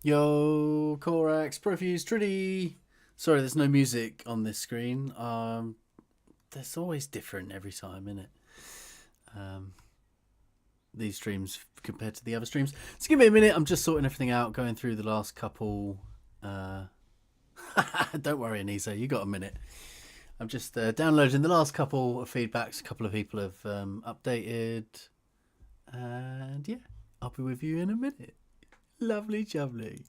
Yo, Corax, Profuse, Trinity. Sorry, there's no music on this screen. There's always different every time, innit? These streams compared to the other streams. So give me a minute. I'm just sorting everything out, going through the last couple. Don't worry, Anisa, you got a minute. I'm just downloading the last couple of feedbacks. A couple of people have updated. And yeah, I'll be with you in a minute. Lovely jubbly.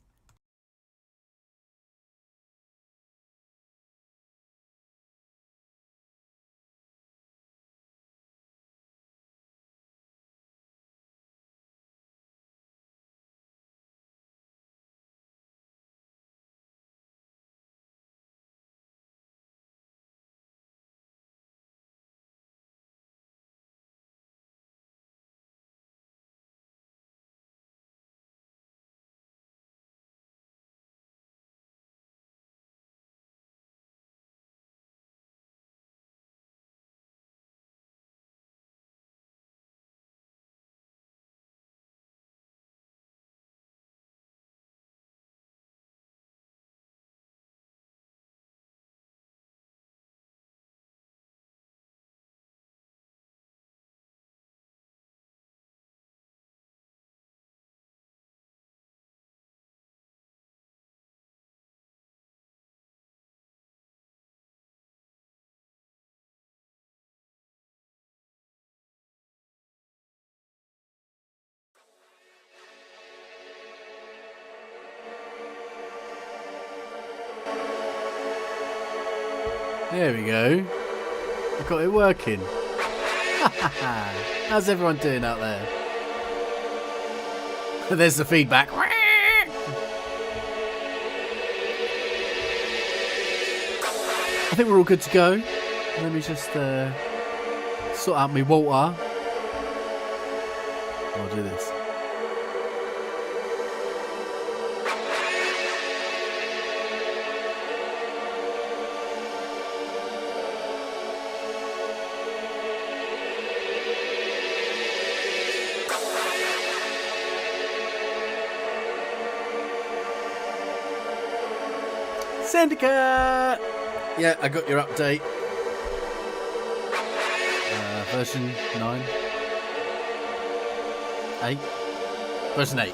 There we go. I got it working. How's everyone doing out there? There's the feedback. I think we're all good to go. Let me just sort out my water. I'll do this. Syndicate! Yeah, I got your update. Version 9. 8. Version 8.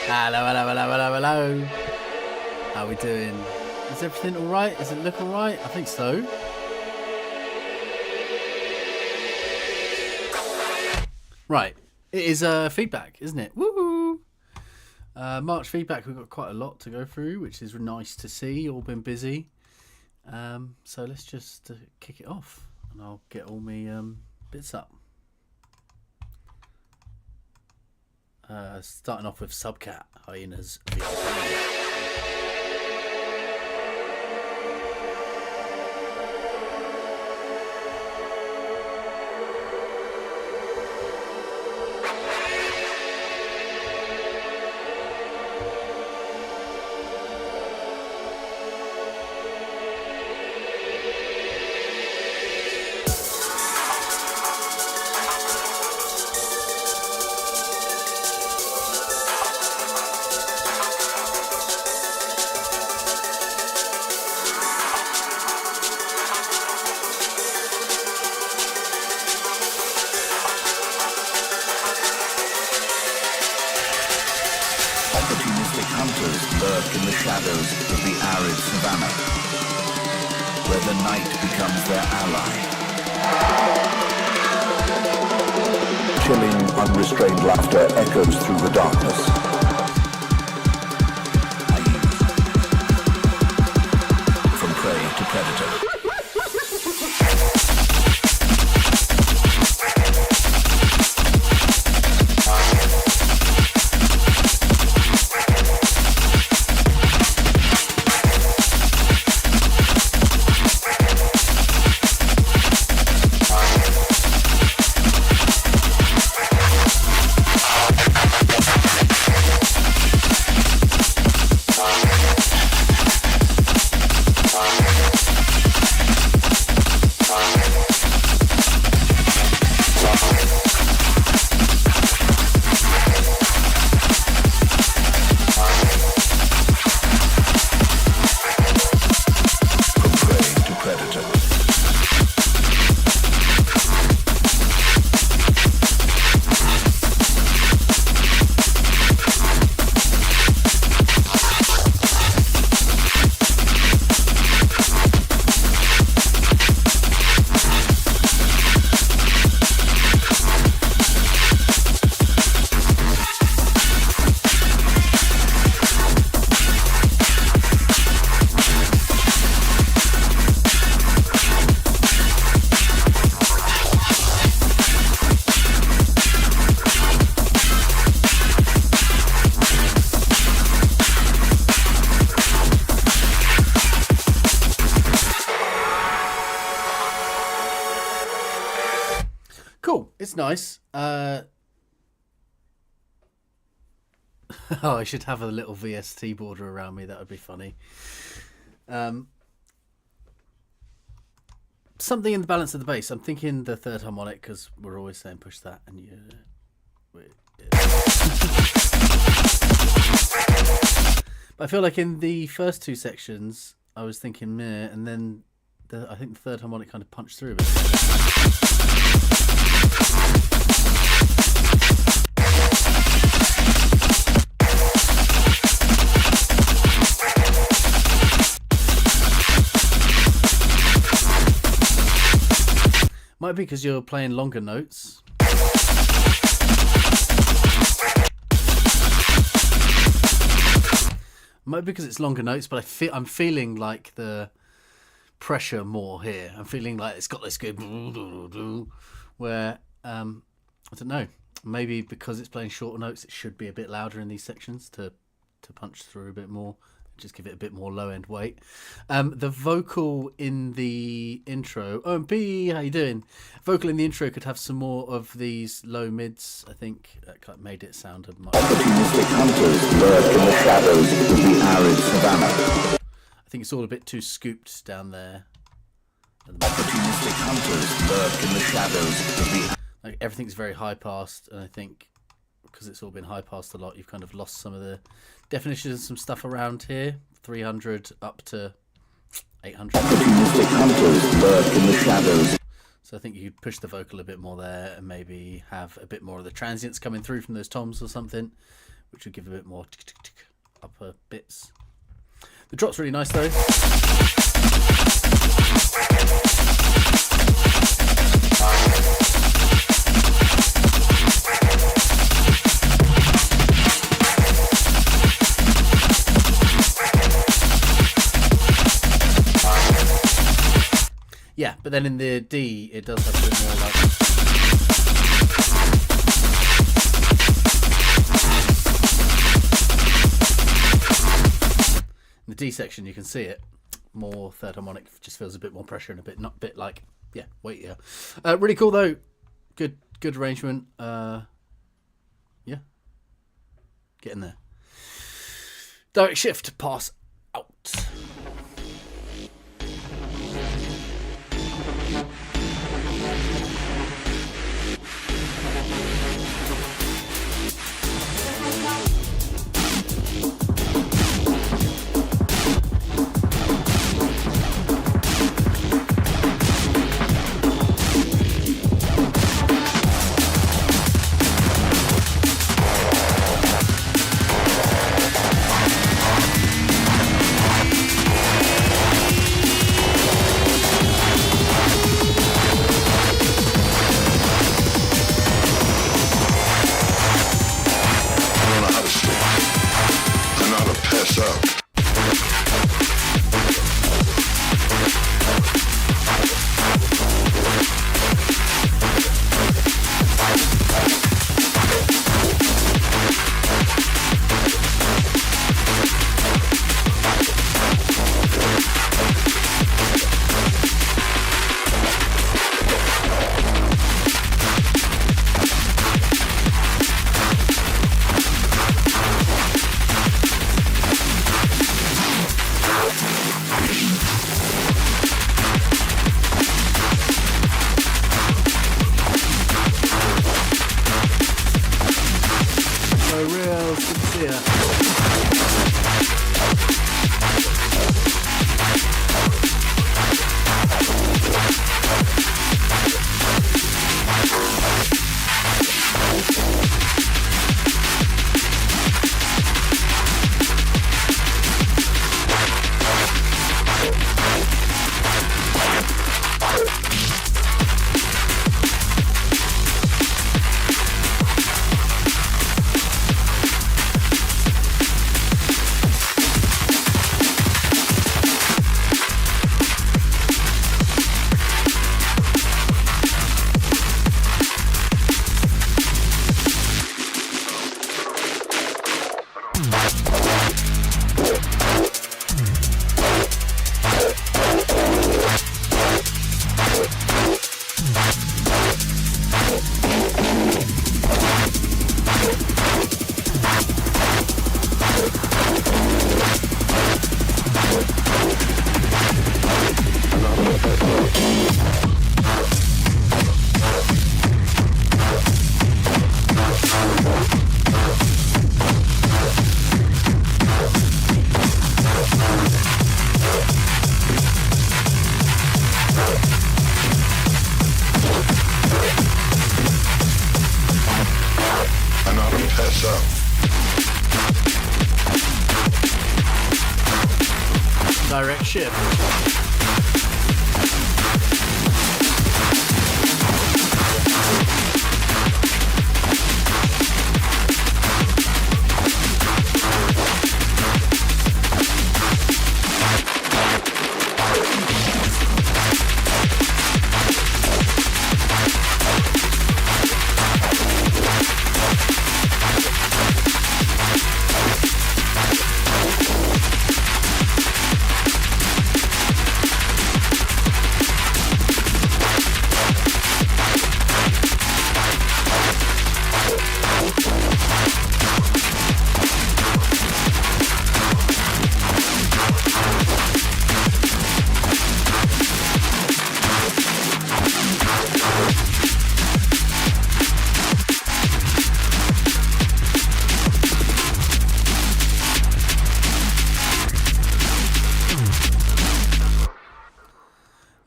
Hello. How are we doing? Is everything alright? Does it look alright? I think so. Right. It is feedback, isn't it? Woo! March feedback, we've got quite a lot to go through, which is nice to see. All been busy. So let's just kick it off. And I'll get all my bits up. Starting off with Subcat, Hyenas VIP. Unrestrained laughter echoes through the darkness. From prey to predator. It's nice. Oh, I should have a little VST border around me. That would be funny. Something in the balance of the bass. I'm thinking the third harmonic, because we're always saying push that, and you. But I feel like in the first two sections, I was thinking meh, and then I think the third harmonic kind of punched through a bit. Might be because you're playing longer notes. Might be because it's longer notes, but I'm feeling like the pressure more here. I'm feeling like it's got this good where I don't know. Maybe because it's playing shorter notes, it should be a bit louder in these sections to punch through a bit more. Just give it a bit more low end weight. The vocal in the intro. Oh, and B, how you doing? Vocal in the intro could have some more of these low mids. I think that kind of made it sound a much. Opportunistic hunters lurk in the shadows of the arid savannah. I think it's all a bit too scooped down there. Opportunistic hunters lurk in the shadows of the. Like everything's very high passed, and I think because it's all been high passed a lot, you've kind of lost some of the definitions of some stuff around here. 300 up to 800. Opportunistic hunters lurk in the shadows. So I think you could push the vocal a bit more there, and maybe have a bit more of the transients coming through from those toms or something, which would give a bit more upper bits. The drop's really nice though. Yeah, but then in the D, it does have a bit more like. In the D section, you can see it. More third harmonic, just feels a bit more pressure and a bit not bit like weightier. Really cool though. Good arrangement. Yeah, getting there. Direct shift, pass out. direct shift.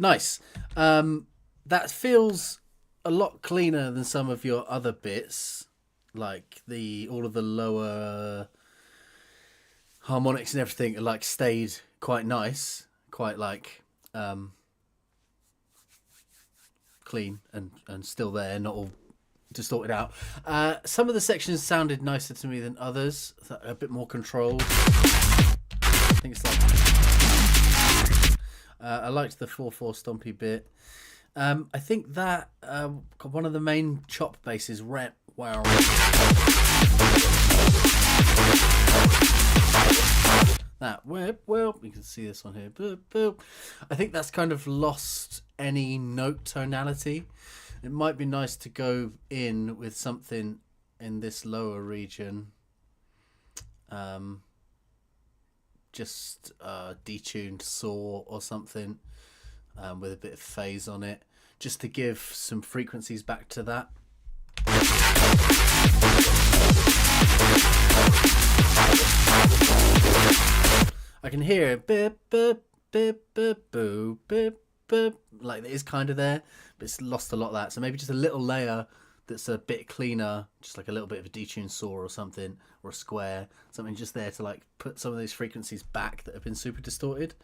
Nice. That feels a lot cleaner than some of your other bits, like all of the lower harmonics and everything are like stayed quite nice, quite like clean and still there, not all distorted out. Some of the sections sounded nicer to me than others, a bit more controlled. I think it's like I liked the 4/4 stompy bit. I think that one of the main chop basses, wow. That well, you can see this one here. Boop, boop. I think that's kind of lost any note tonality. It might be nice to go in with something in this lower region. Just detuned saw or something with a bit of phase on it, just to give some frequencies back to that. I can hear it, bip, bip, bip, bip, boo, bip, bip, like it is kind of there, but it's lost a lot of that. So maybe just a little layer that's a bit cleaner, just like a little bit of a detuned saw or something, or a square, something just there to like put some of those frequencies back that have been super distorted.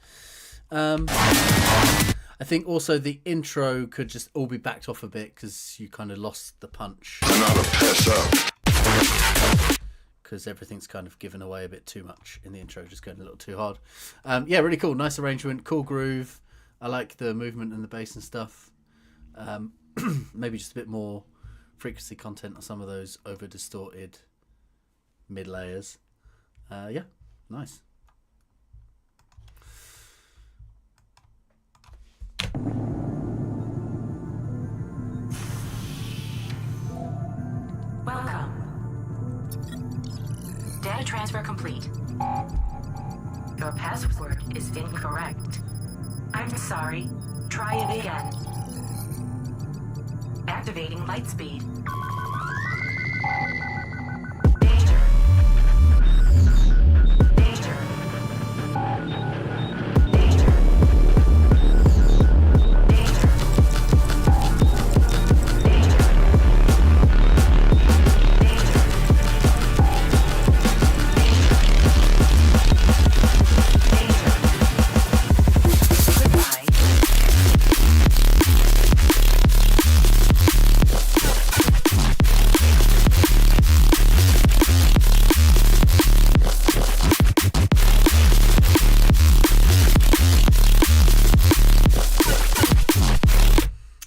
I think also the intro could just all be backed off a bit because you kind of lost the punch. Because everything's kind of given away a bit too much in the intro, just going a little too hard. Yeah, really cool. Nice arrangement, cool groove. I like the movement and the bass and stuff. Maybe just a bit more frequency content on some of those over distorted mid layers. Yeah, nice. Welcome. Data transfer complete. Your password is incorrect. I'm sorry. Try it again. Activating light speed. Danger. Danger. Danger.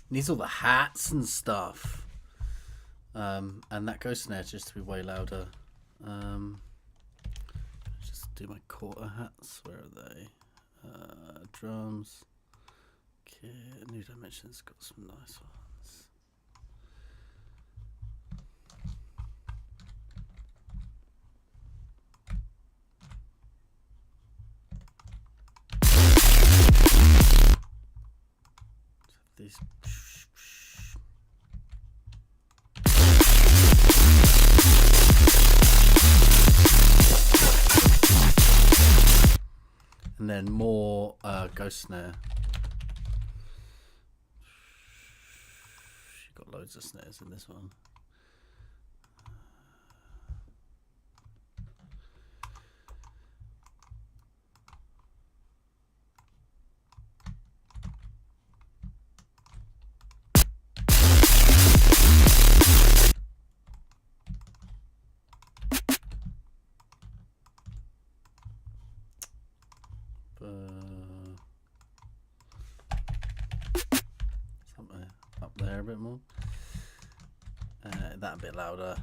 Needs all the hats and stuff. And that ghost snare just to be way louder. Just do my quarter hats. Where are they? Drums. Okay, New Dimensions got some nice ones. These. And then more ghost snare. She got loads of snares in this one. there a bit more. That a bit louder.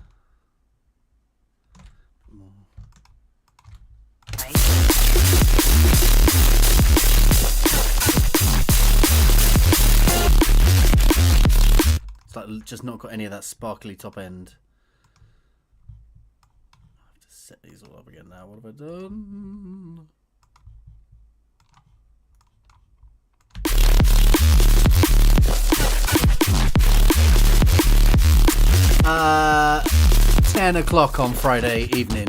More. 'It's like just not got any of that sparkly top end. I have to set these all up again now. What have I done? 10 o'clock on Friday evening.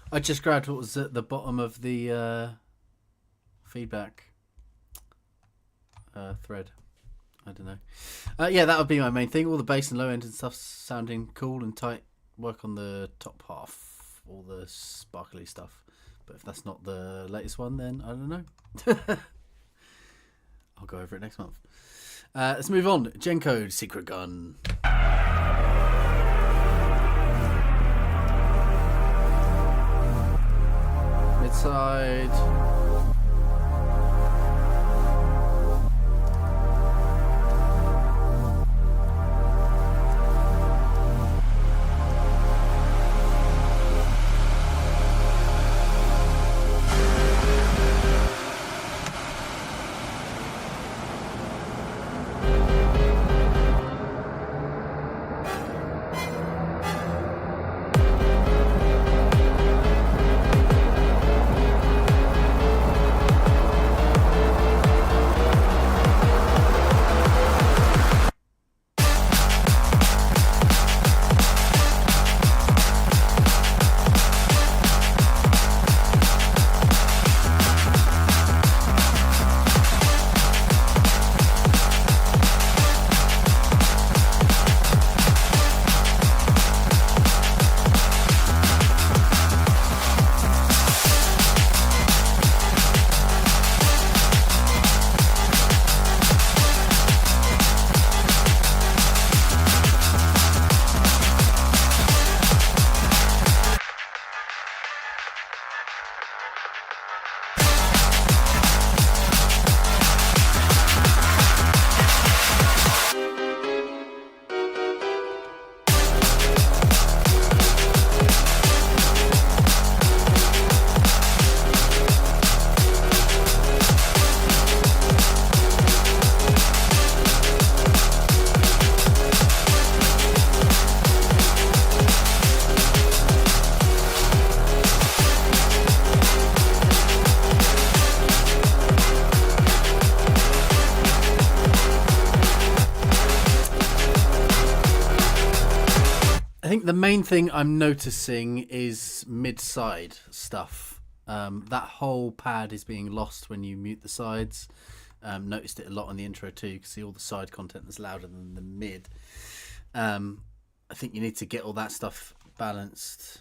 I just grabbed what was at the bottom of the feedback thread. I don't know. Yeah, that would be my main thing. All the bass and low end and stuff sounding cool and tight. Work on the top half, all the sparkly stuff. But if that's not the latest one, then I don't know. I'll go over it next month. Let's move on. Gencode Secret Gun. Side. I think the main thing I'm noticing is mid-side stuff. That whole pad is being lost when you mute the sides. Noticed it a lot on the intro too. You can see all the side content that's louder than the mid. I think you need to get all that stuff balanced.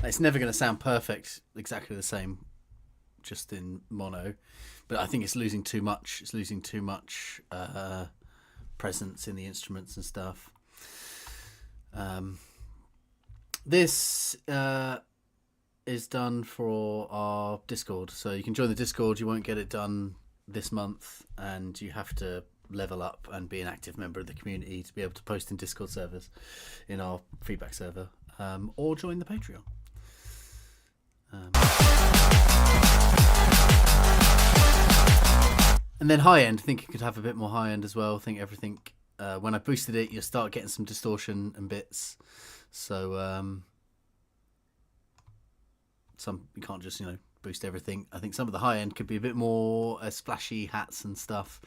It's never going to sound perfect, exactly the same, just in mono. But I think it's losing too much. It's losing too much presence in the instruments and stuff. This is done for our Discord. So you can join the Discord. You won't get it done this month. And you have to level up and be an active member of the community to be able to post in Discord servers, in our feedback server, or join the Patreon. And then high end, I think it could have a bit more high end as well. I think everything, when I boosted it, you start getting some distortion and bits. So you can't just, boost everything. I think some of the high end could be a bit more splashy hats and stuff.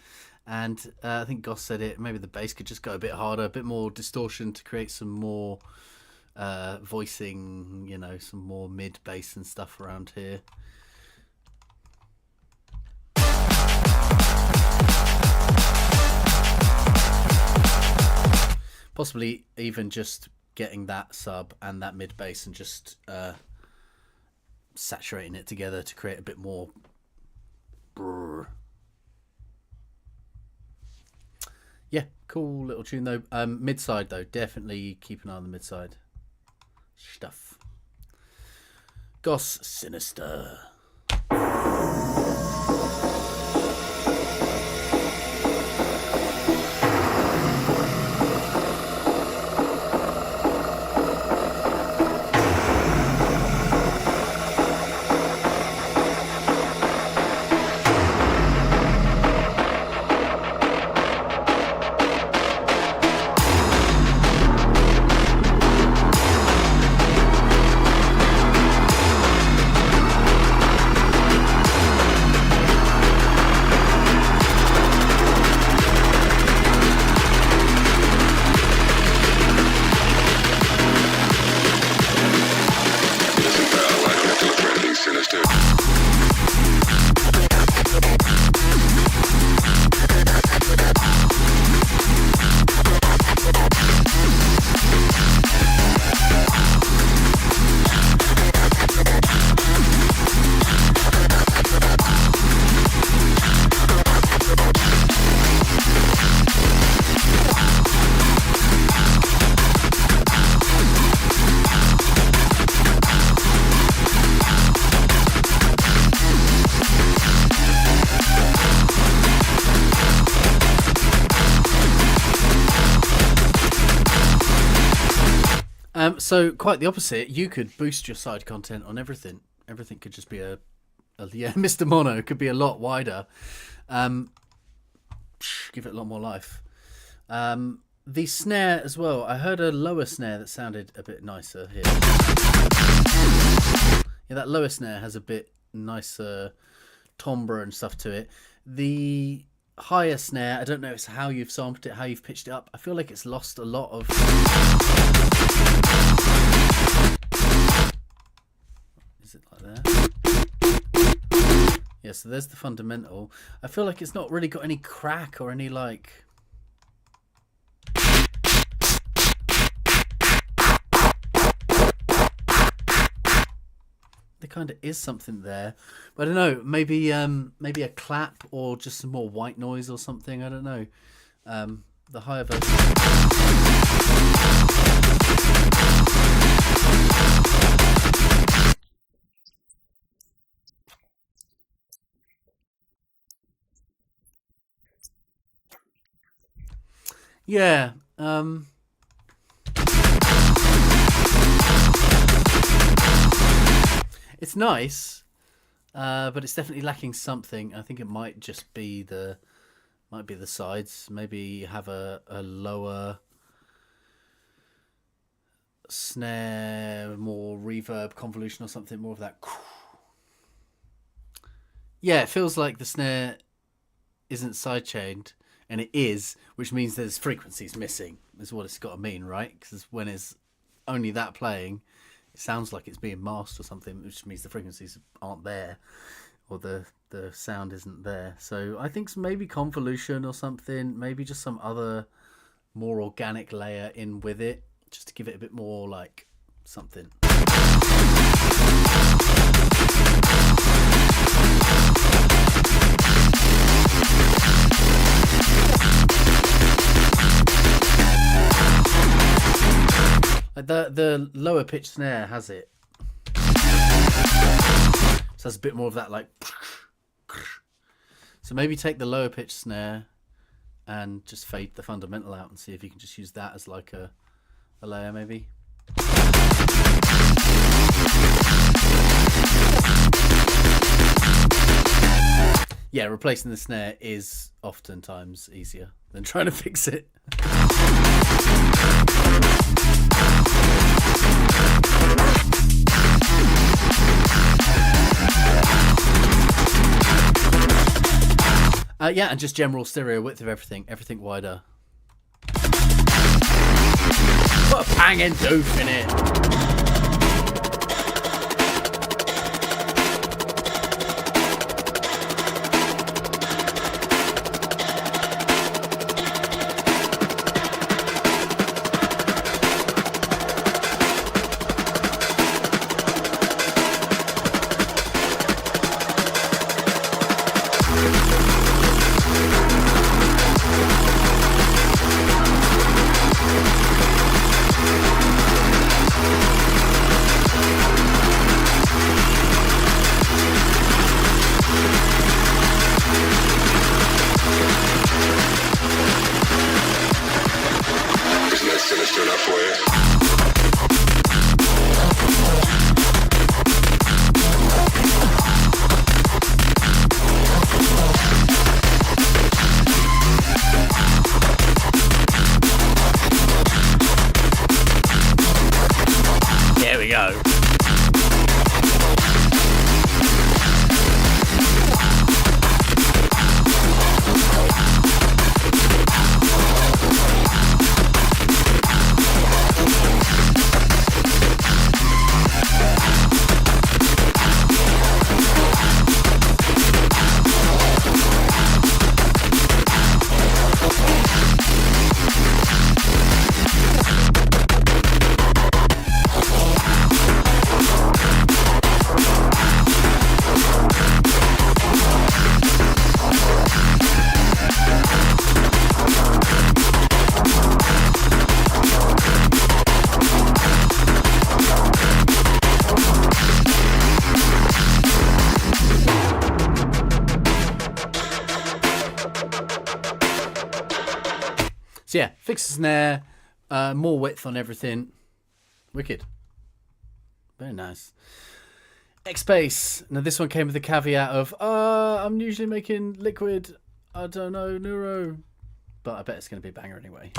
And I think Goss said it, maybe the bass could just go a bit harder, a bit more distortion to create some more voicing, some more mid bass and stuff around here. Possibly even just getting that sub and that mid bass and just saturating it together to create a bit more brrr. Yeah, cool little tune though. Mid side though, definitely keep an eye on the mid side stuff. Goss Sinister. So quite the opposite. You could boost your side content on everything. Everything could just be a Mr. Mono could be a lot wider. Give it a lot more life. The snare as well. I heard a lower snare that sounded a bit nicer here. Yeah, that lower snare has a bit nicer timbre and stuff to it. The higher snare, I don't know if it's how you've sampled it, how you've pitched it up. I feel like it's lost a lot of... Is it like that? Yeah, so there's the fundamental. I feel like it's not really got any crack or any like... There kind of is something there, but I don't know. Maybe maybe a clap or just some more white noise or something. I don't know. The higher version. Yeah. It's nice, but it's definitely lacking something. I think it might just be the sides. Maybe have a lower snare, more reverb, convolution or something, more of that. Yeah, it feels like the snare isn't sidechained, and it is, which means there's frequencies missing, is what it's got to mean, right? Because when it's only that playing, it sounds like it's being masked or something, which means the frequencies aren't there, or the sound isn't there. So I think maybe convolution or something, maybe just some other more organic layer in with it, just to give it a bit more like something. The lower pitch snare has it, so there's a bit more of that like. So maybe take the lower pitch snare and just fade the fundamental out and see if you can just use that as like a layer maybe. Yeah, replacing the snare is oftentimes easier than trying to fix it. Yeah, and just general stereo width of everything wider. Put a banging doof in it. There we go. So yeah, fix the snare, more width on everything. Wicked. Very nice. X-Bass. Now this one came with the caveat of, I'm usually making liquid, I don't know, neuro. But I bet it's going to be a banger anyway.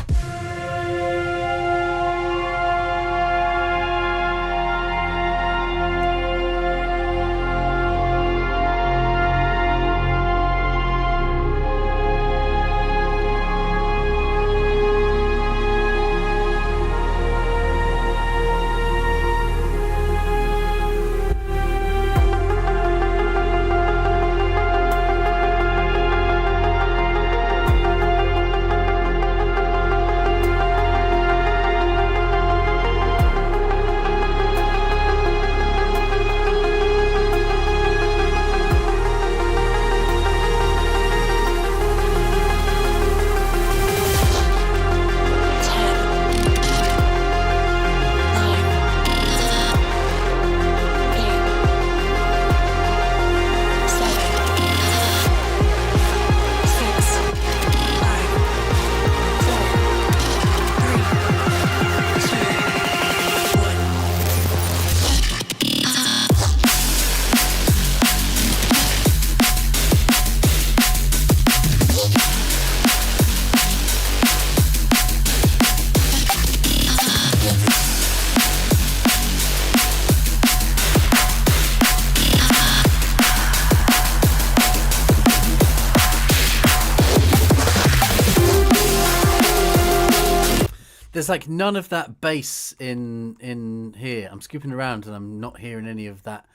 There's like none of that bass in here. I'm scooping around and I'm not hearing any of that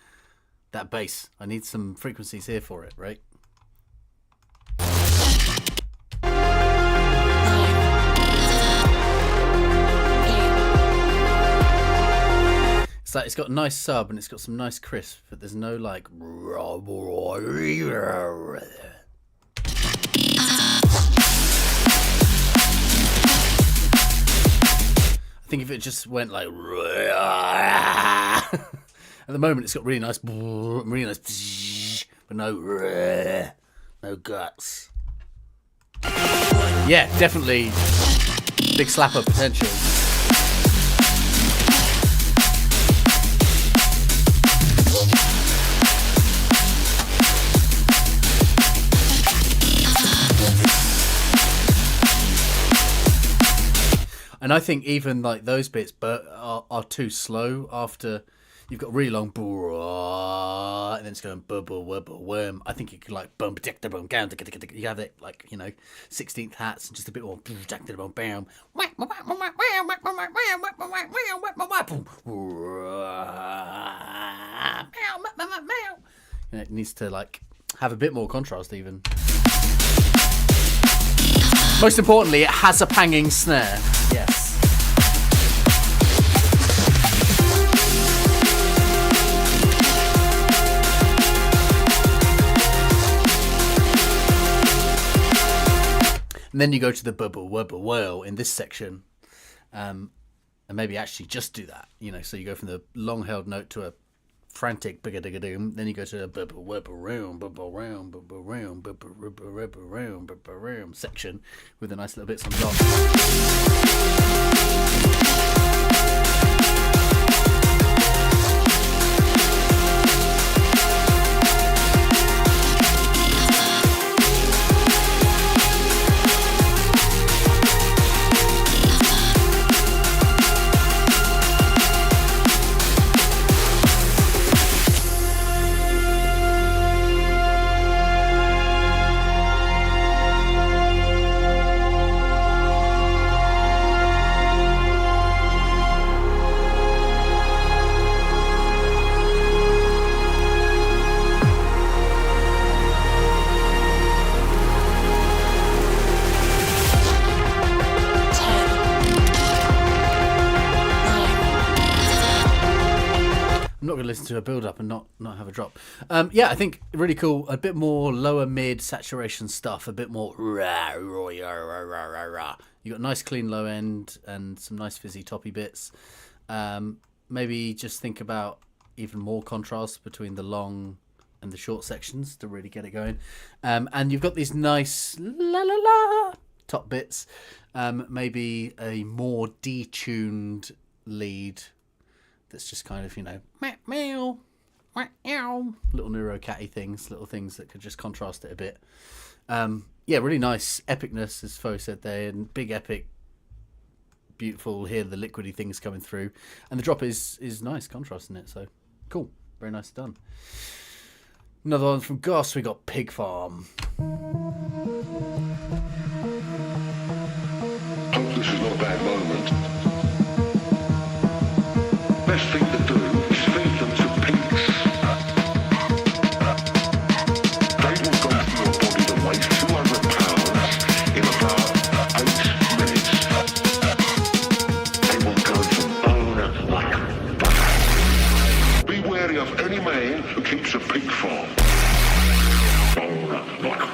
bass. I need some frequencies here for it, right? It's like it's got a nice sub and it's got some nice crisp, but there's no like. I think if it just went like at the moment it's got really nice, but no guts. Yeah, definitely big slapper potential. And I think even like those bits are too slow after you've got really long and then it's going bubble wubble worm. I think you could like bum protect the bum down. You have it like, you know, 16th hats and just a bit more protect the bum bam. And it needs to like have a bit more contrast even. Most importantly, it has a panging snare. Yes. And then you go to the bubble wubble whale in this section, and maybe actually just do that. You know, so you go from the long held note to a frantic bigga digga doom, then you go to a bubble wubble room, bubble room, bubble room, bubble room, bubble room section with the nice little bits on top. I'm not going to listen to a build up and not have a drop. Yeah, I think really cool. A bit more lower mid saturation stuff. A bit more rah, rah, rah, rah, rah, rah. You got nice clean low end and some nice fizzy toppy bits. Maybe just think about even more contrast between the long and the short sections to really get it going. And you've got these nice la la la top bits. Maybe a more detuned lead. That's just kind of, you know, meow, meow, little neuro-catty things, little things that could just contrast it a bit. Yeah, really nice epicness, as Fo said there, and big epic, beautiful, hear the liquidy things coming through. And the drop is nice, contrast in it, so cool. Very nice done. Another one from Goss, we got Pig Farm. Hope this is not a bad moment. Best thing to do is feed them to pigs. They will go through a body that weighs 200 pounds in about 8 minutes. They will go from bone like butter. Be wary of any man who keeps a pig farm. Bone like butter.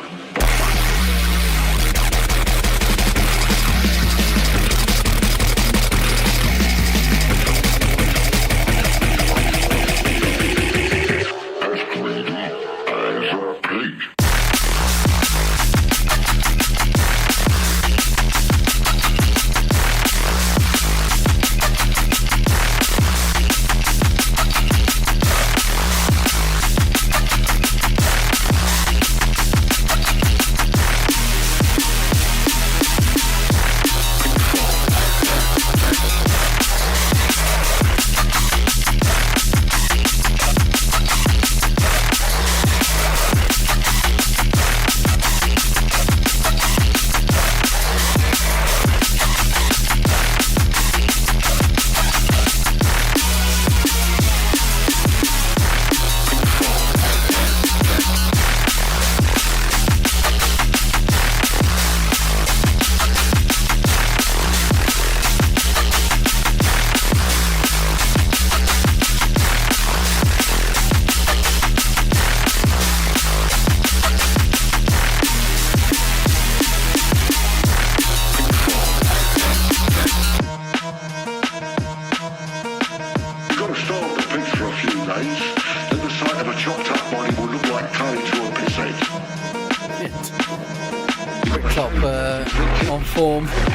form.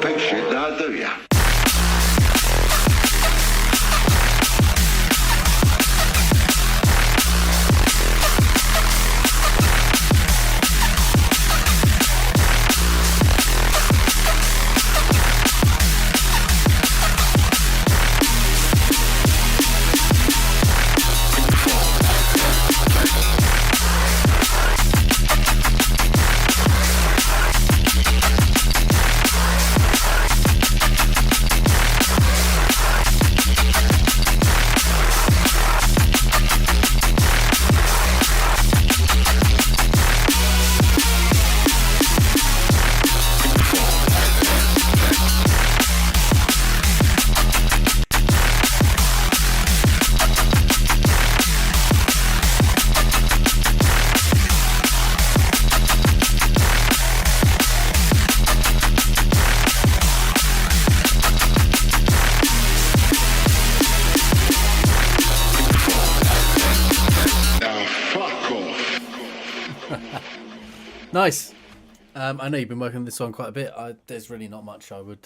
Big shit now, do ya? Nice. I know you've been working on this one quite a bit. There's really not much I would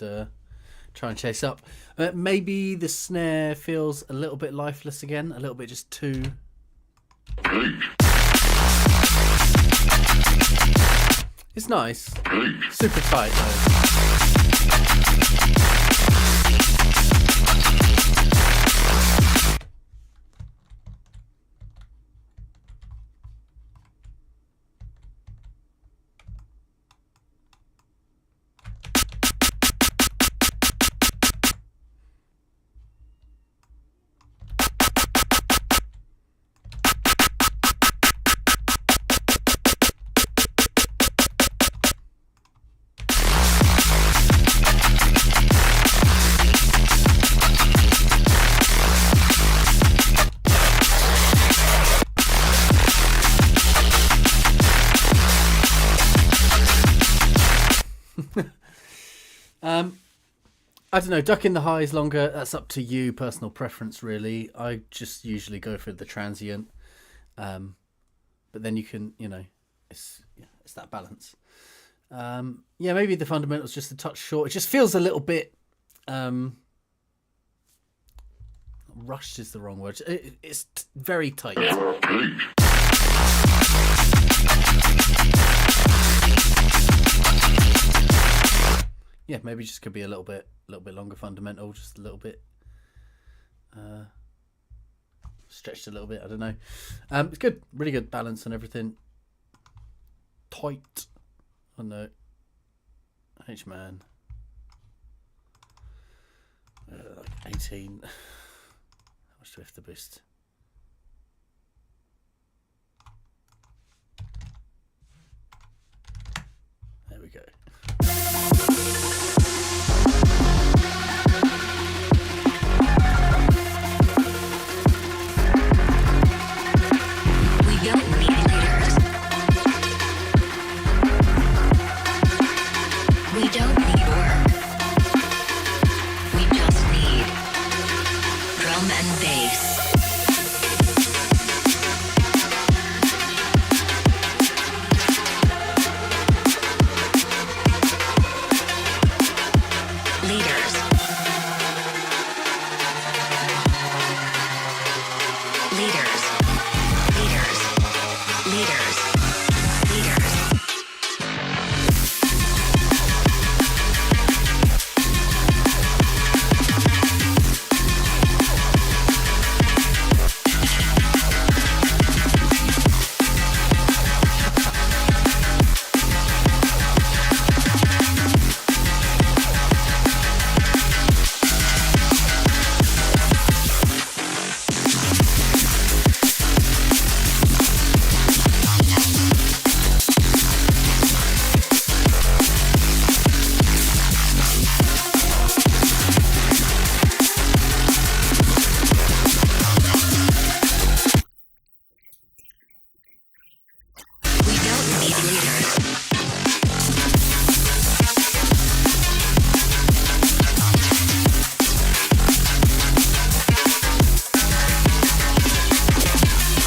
try and chase up. Maybe the snare feels a little bit lifeless again, a little bit just too... It's nice. Super tight though. I don't know, ducking the highs longer, that's up to you, personal preference really. I just usually go for the transient. But then you can, it's that balance. Yeah, maybe the fundamental's just a touch short. It just feels a little bit rushed is the wrong word. It's very tight. Yeah, maybe just could be a little bit longer fundamental, just a little bit stretched a little bit. I don't know. It's good, really good balance and everything. Tight. I know. H man. Like 18. How much do we have to boost? There we go.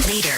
Leader.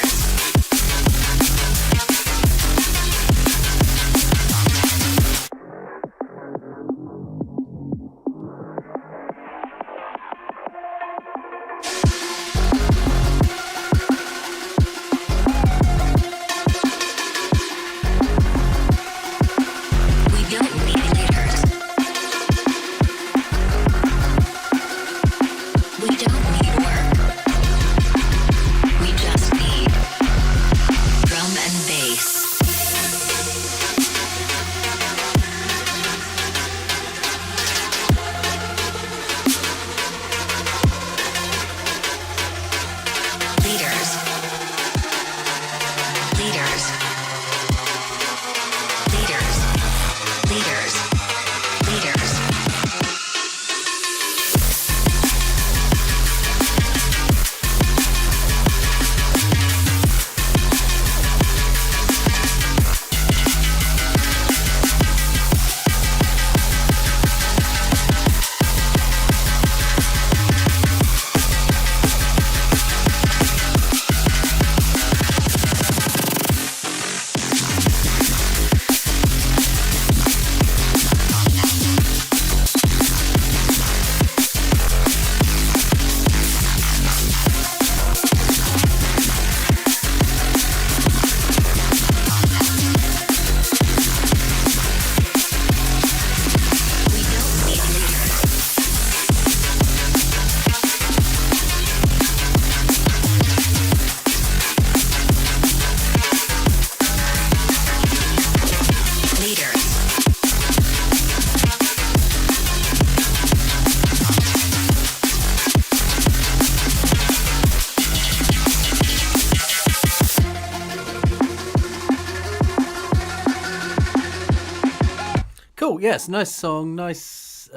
Cool. Yes, nice song, nice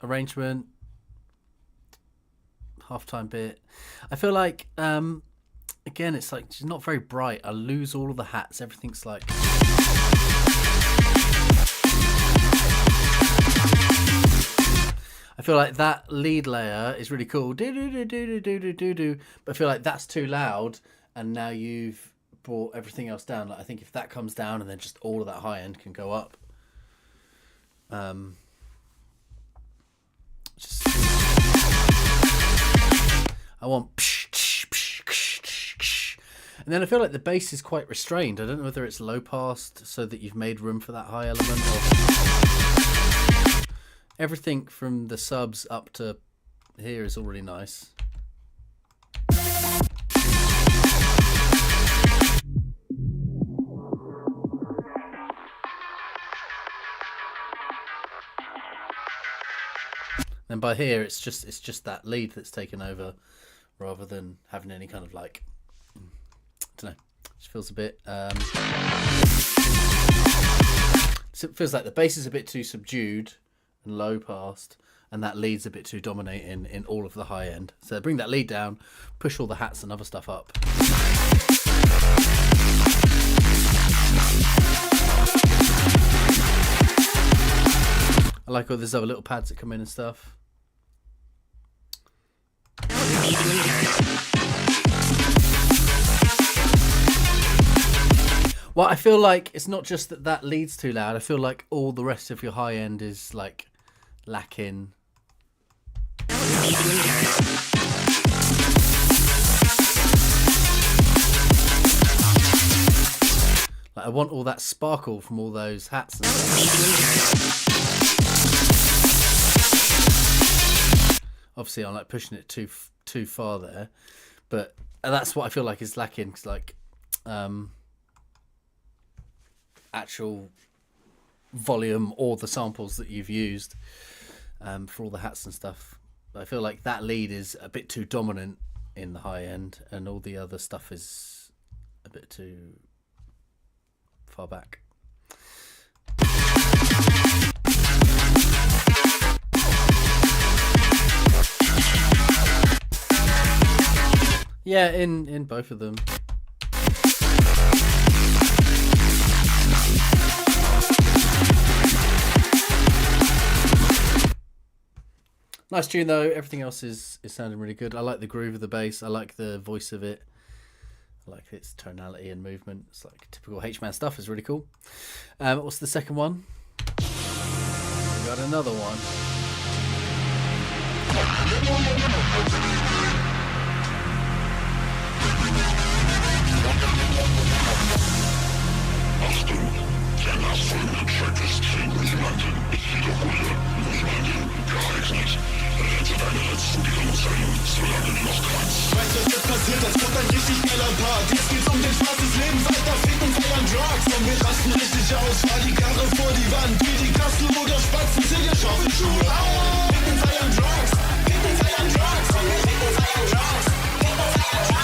arrangement. Halftime bit. I feel like again, it's like she's not very bright. I lose all of the hats. Everything's like. I feel like that lead layer is really cool. Do do do do do do do do. But I feel like that's too loud, and now you've brought everything else down. Like I think if that comes down, and then just all of that high end can go up. Just. I want. And then I feel like the bass is quite restrained. I don't know whether it's low passed so that you've made room for that high element. Or... Everything from the subs up to here is already nice. And by here, it's just that lead that's taken over, rather than having any kind of like, I don't know. It feels a bit. It feels like the bass is a bit too subdued and low passed, and that lead's a bit too dominating in all of the high end. So bring that lead down, push all the hats and other stuff up. I like all these other little pads that come in and stuff. Well, I feel like it's not just that lead's too loud. I feel like all the rest of your high end is like lacking. Like I want all that sparkle from all those hats and stuff. Obviously, I'm like pushing it too far there, but that's what I feel like is lacking. Cause like, actual volume or the samples that you've used for all the hats and stuff. But I feel like that lead is a bit too dominant in the high end, and all the other stuff is a bit too far back. Yeah, in both of them. Nice tune though. Everything else is sounding really good. I like the groove of the bass. I like the voice of it. I like its tonality and movement. It's like typical H-Man stuff. It's really cool. What's the second one? We got another one. Achtung, der nachfolgende Track ist für niemanden, ich wiederhole, niemanden geeignet. Rette deine Letztstudierungszellen, solange du noch kannst. Weißt du, was jetzt passiert? Das wird ein richtig geiler Part. Jetzt geht's um den Spaß des Lebens, Alter, Fick und Feiern Drugs. Und wir rasten richtig aus, fahr die Karre vor die Wand. Wie die Kastelruder Spatzen, zieh dir Schaufelschuhe auf. Fick und Feiern Drugs, Fick und Feiern Drugs. Und wir Fick und Feiern Drugs, Fick und Feiern Drugs.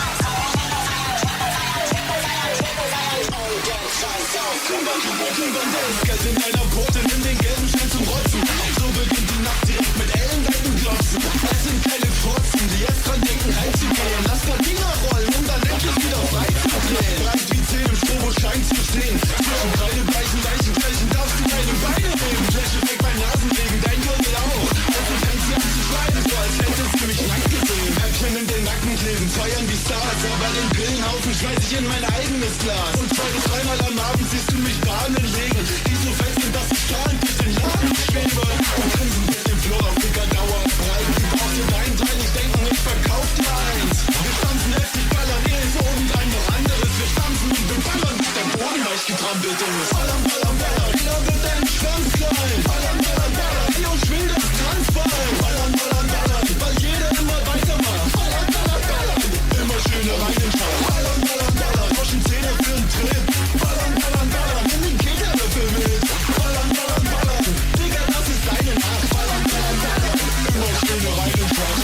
Geld in deiner Brote, nimm den gelben Schein zum Rotzen. So beginnt die Nacht direkt mit Ellenweiten glotzen. Es sind keine Furzen, die erst dran denken, heimzugehen. Lass Gardiner rollen, um dann endlich wieder frei zu drehen. Breit wie 10 im Strobo scheint zu stehen. Zwischen beide gleichen Leichenflächen darfst du deine Beine nehmen. Fläche weg bei Nasenregen, dein Gürtel auch. Also fängst du an zu schreien, so als hättest du mich nackt gesehen. Häppchen in den Nacken kleben, feiern wie Stars. Aber den Pillenhaufen schmeiß ich in mein eigenes Glas. Und 2 bis 3 Mal am Abend siehst du mich Bahnen legen, die so fest sind, dass ich strahlend durch den Laden schwebe. Und grinsen mit dem Floor auf dicker Dauerbreit. Du brauchst dir deinen Teil, ich denk noch, ich verkauf dir eins. Wir stampfen heftig, ballern, hier ist obendrein noch anderes. Wir stampfen und beballern, bis der Boden weich getrampelt ist. Ballern, ballern, ballern, jeder wird dein Schwanz klein. Ballern, ballern, ballern, hier und schwing das Tanzbein. Ballern, ballern, ballern, weil jeder immer weitermacht. Ballern, ballern, ballern, immer schöne reinschauen. Ballern, ballern, ballern, tauschen Zähne für den Trip. Ballern, ballern, ballern, nimm den Kegelöffel mit. Ballern, ballern, ballern, Digga, das ist deine Nacht. Ballern, ballern, ballern, immer schöne reinschauen.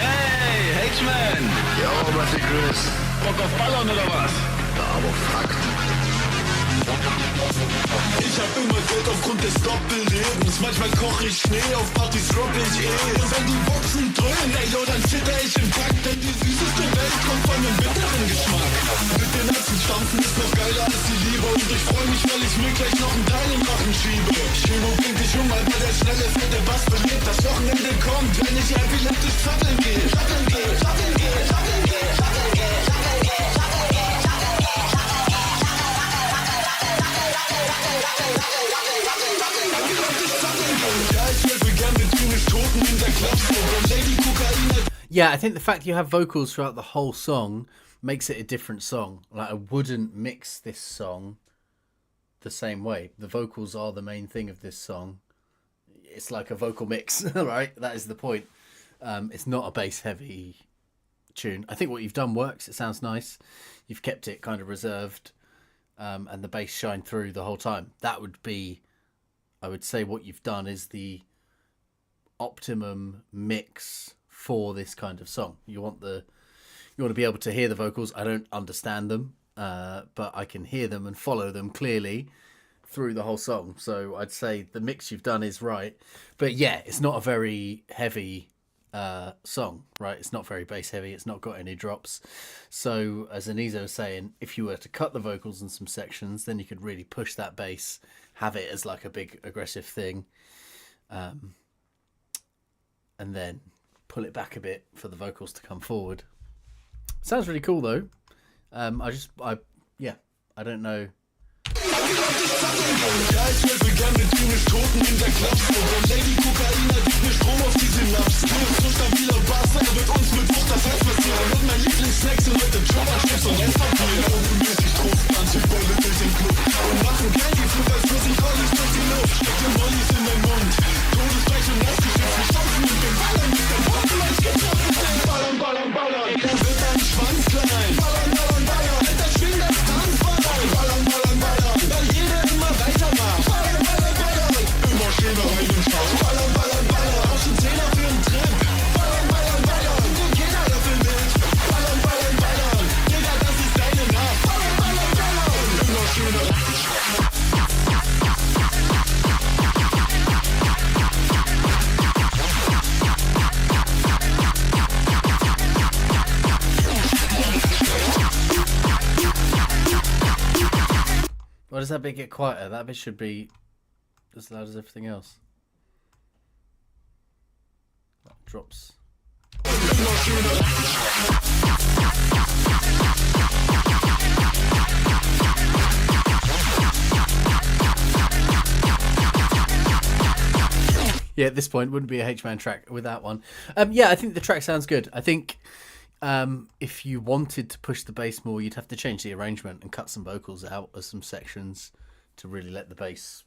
Hey, H-Man! Jo, was ich grüß. Bock auf Ballern oder was? Aber Fakt. Ich hab immer Geld aufgrund des Doppellebens. Manchmal koch ich Schnee, auf Partys droppe ich Und wenn die Boxen dröhnen, ey, yo, dann zitter ich im Takt. Denn die süßeste Welt kommt von einem bitteren Geschmack. Mit den Herzen stampfen ist noch geiler als die Liebe. Und ich freu mich, weil ich mir gleich noch einen Teil im Rachen schiebe. Chemo bringt dich um, weil der schnelle fette Bass belebt. Das Wochenende kommt, wenn ich epileptisch satteln gehe. Satteln gehe, satteln gehe, satteln gehe, satteln gehe, satteln gehe, satteln gehe. Yeah, I think the fact you have vocals throughout the whole song makes it a different song. Like, I wouldn't mix this song the same way. The vocals are the main thing of this song. It's like a vocal mix, right? That is the point. It's not a bass heavy tune. I think what you've done works. It sounds nice. You've kept it kind of reserved, and the bass shine through the whole time. That would be, I would say, what you've done is the optimum mix for this kind of song. You want to be able to hear the vocals. I don't understand them, but I can hear them and follow them clearly through the whole song. So I'd say the mix you've done is right. But yeah, it's not a very heavy song, right? It's not very bass heavy. It's not got any drops. So as Anizo was saying, if you were to cut the vocals in some sections, then you could really push that bass, have it as like a big aggressive thing, and then pull it back a bit for the vocals to come forward. Sounds really cool though. I don't know. Ja, ich helfe gern mit zynisch Toten in der Klapse. Und Lady Kokaina gibt mir Strom auf die Synapsen. Du bist so stabiler Bass, er wird uns mit Wucht das Herz passieren. Und mein Lieblingssnack sind heute Jobber-Chips und Rennpapier. Augenmäßig Trostpflanze, Beule durch den Club. Und machen Candy-Flug, als würde ich alles durch die Luft. Steckt den Mollys in den Mund. Todesgleich und ausgeschützt. Wir stampfen mit dem Ballern mit dem Pumpen, als geht's auf mit dem Ballern, Ballern, Ballern. Da wird dein Schwanz klein. Ballern, Ballern, Ballern. Alter, schwing das Tanzballern. Ballern, Ballern, Ballern. Weil jeder immer weitermacht. Ballern, Ballern, Ballern. Immer schöner rein und schauen. Ballern, Ballern, Ballern. Auch schon 10er für den Trip. Ballern, Ballern, Ballern. Und jeder dafür mit. Ballern, Ballern, Ballern. Digga, das ist deine Nacht. Ballern, Ballern, Ballern. Immer schöner. Why does that bit get quieter? That bit should be as loud as everything else. That drops. Yeah, at this point, wouldn't be a H-Man track with that one. Yeah, I think the track sounds good. I think if you wanted to push the bass more, you'd have to change the arrangement and cut some vocals out of some sections to really let the bass,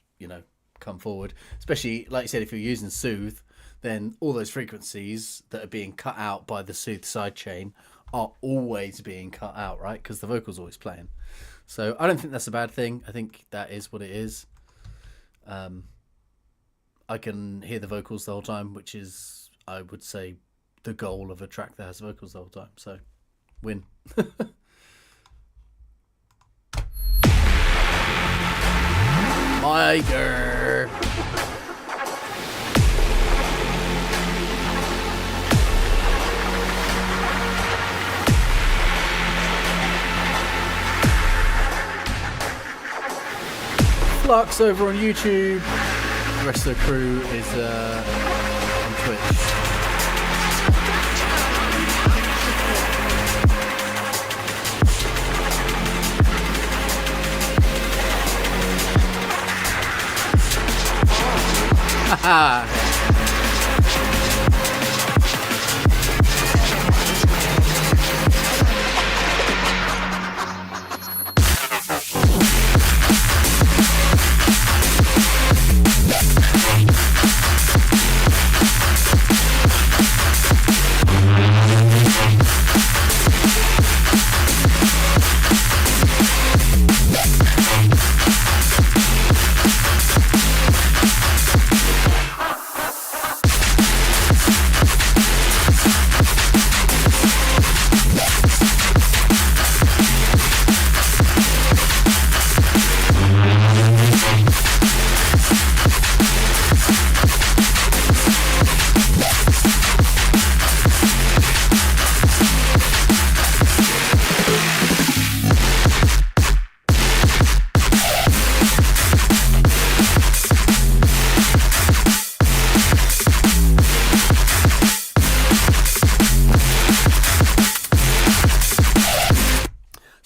come forward. Especially, like you said, if you're using Soothe, then all those frequencies that are being cut out by the Soothe sidechain are always being cut out, right? Because the vocal's always playing. So I don't think that's a bad thing. I think that is what it is. I can hear the vocals the whole time, which is, I would say, the goal of a track that has vocals the whole time. So, win. Miger. Flux over on YouTube. The rest of the crew is on Twitch. Haha.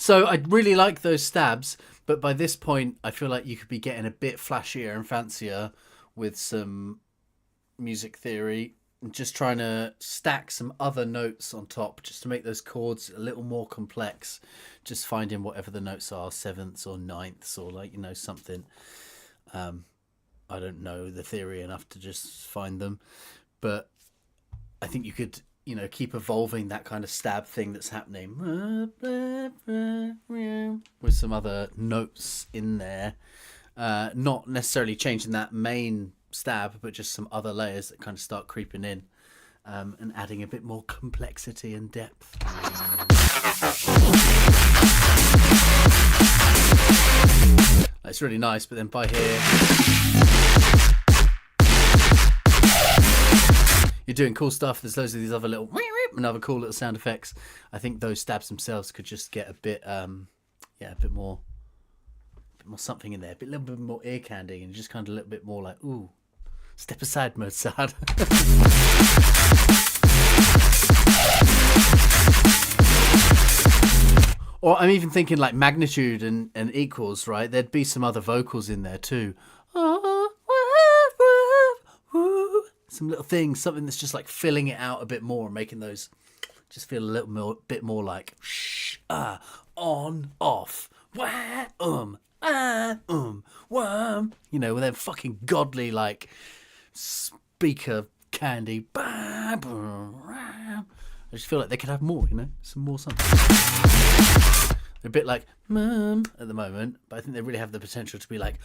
So I really like those stabs, but by this point, I feel like you could be getting a bit flashier and fancier with some music theory, and just trying to stack some other notes on top just to make those chords a little more complex. Just finding whatever the notes are, sevenths or ninths or like, something. I don't know the theory enough to just find them, but I think you could, keep evolving that kind of stab thing that's happening with some other notes in there. Not necessarily changing that main stab, but just some other layers that kind of start creeping in, and adding a bit more complexity and depth. It's really nice, but then by here you're doing cool stuff. There's loads of these other little and other cool little sound effects. I think those stabs themselves could just get a bit a bit more something in there, a little bit more ear candy, and just kind of a little bit more like, ooh, step aside, Mozart. Or I'm even thinking like magnitude and equals, right? There'd be some other vocals in there too. Some little things, something that's just like filling it out a bit more and making those just feel a little bit more like on, off, with their fucking godly like speaker candy. I just feel like they could have more, some more something. They're a bit like mum at the moment, but I think they really have the potential to be like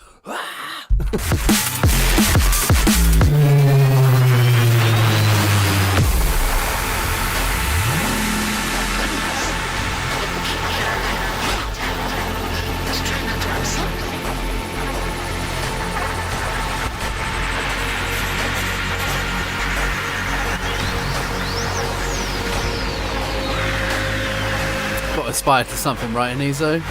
got inspired to something, right, Anizo?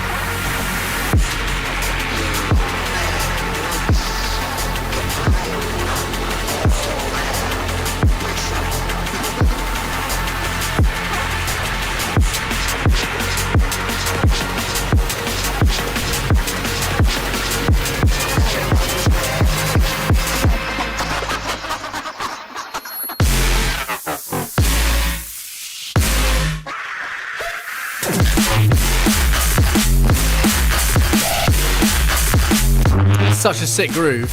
Such a sick groove.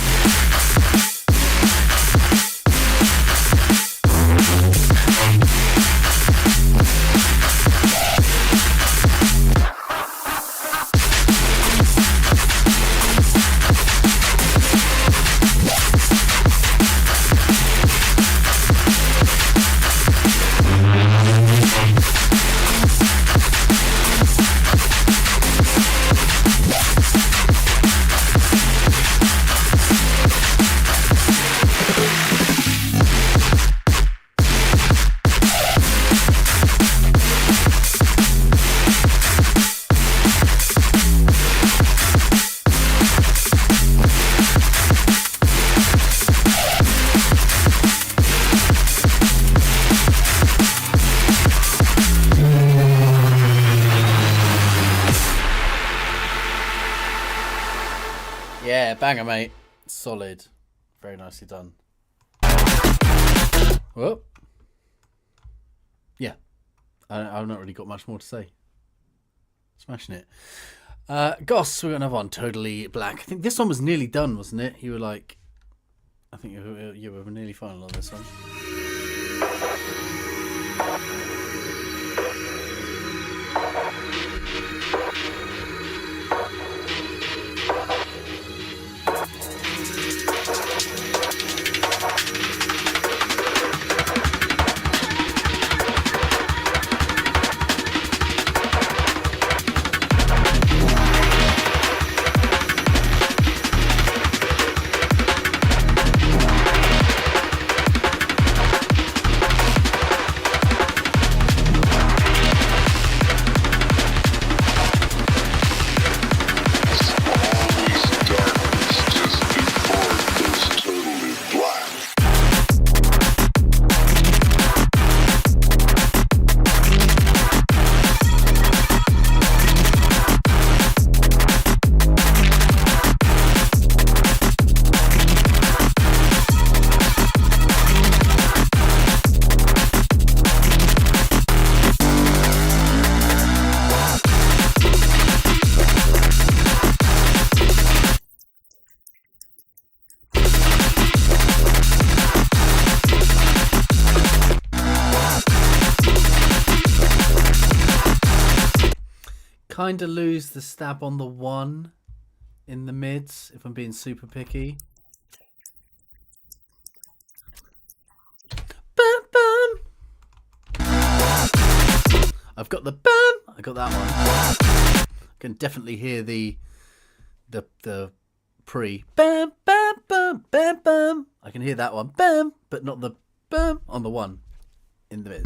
Yeah, banger, mate. Solid. Very nicely done. Well, yeah. I've not really got much more to say. Smashing it. Goss, we got another one. Totally Black. I think this one was nearly done, wasn't it? You were like, I think you were nearly final on this one. kind of lose the stab on the 1 in the mids if I'm being super picky. Bum, bum. I've got the bum. I got that one. I can definitely hear the pre bum bum bum bum bum. I can hear that one bum, but not the bum on the 1 in the mid.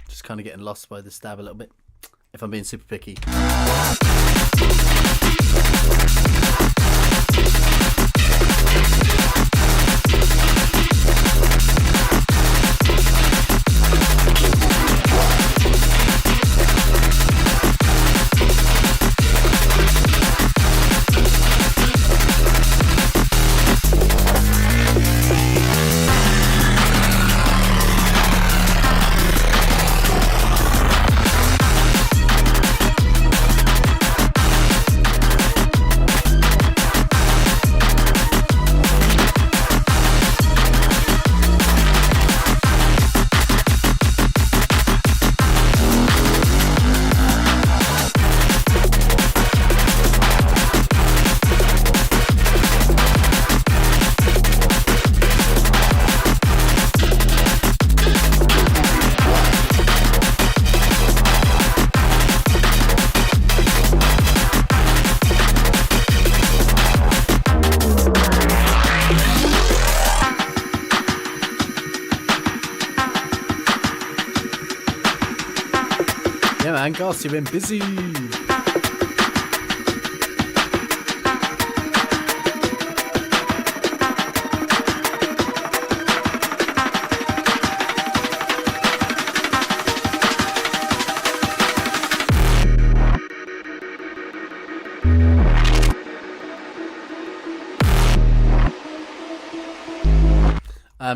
Just kind of getting lost by the stab a little bit if I'm being super picky. Yeah, man, Gus, you've been busy.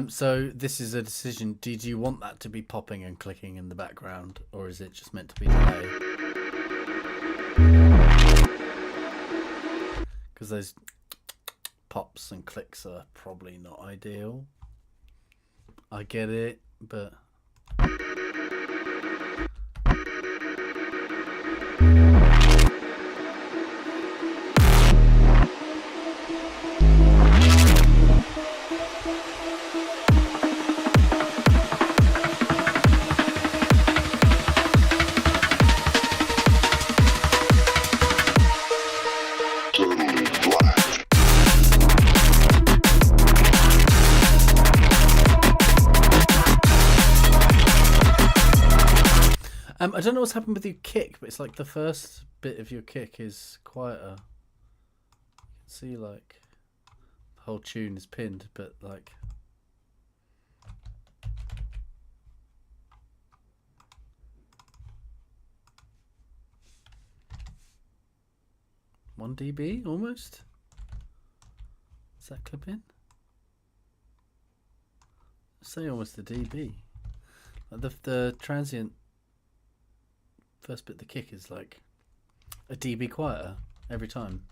So this is a decision. Did you want that to be popping and clicking in the background, or is it just meant to be delay? Because those pops and clicks are probably not ideal. I get it, but... I don't know what's happened with your kick, but it's like the first bit of your kick is quieter. You can see like the whole tune is pinned, but like one dB almost. Is that clip in? Say almost a dB. Like the transient first bit, the kick is like a dB quieter every time.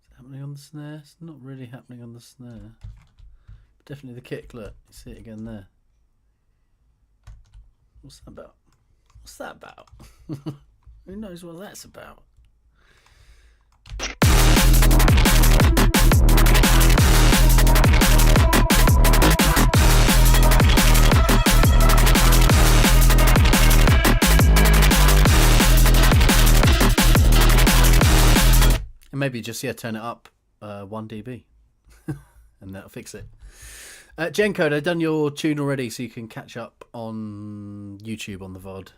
Is it happening on the snare? It's not really happening on the snare. But definitely the kick, look, you see it again there. What's that about? What's that about? Who knows what that's about? And maybe just, yeah, turn it up 1 dB and that'll fix it. Gencode, I've done your tune already, so you can catch up on YouTube on the VOD.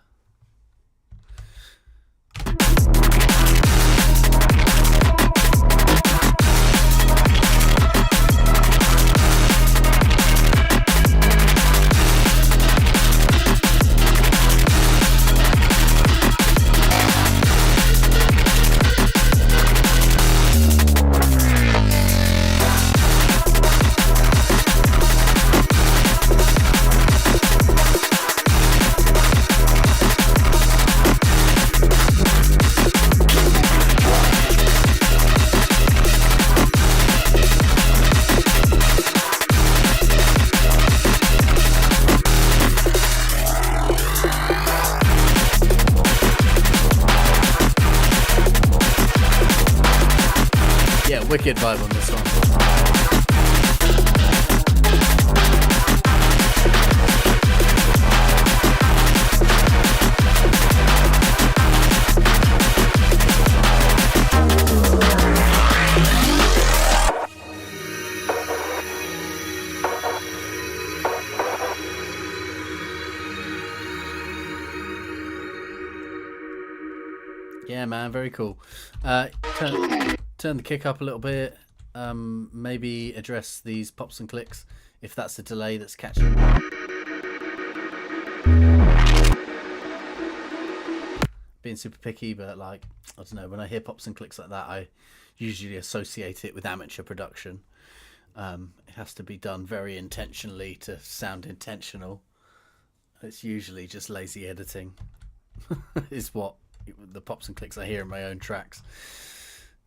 Wicked vibe on this one. Yeah, man, very cool. Turn the kick up a little bit. Maybe address these pops and clicks if that's the delay that's catching. Being super picky, but like, I don't know, when I hear pops and clicks like that, I usually associate it with amateur production. It has to be done very intentionally to sound intentional. It's usually just lazy editing is what the pops and clicks I hear in my own tracks.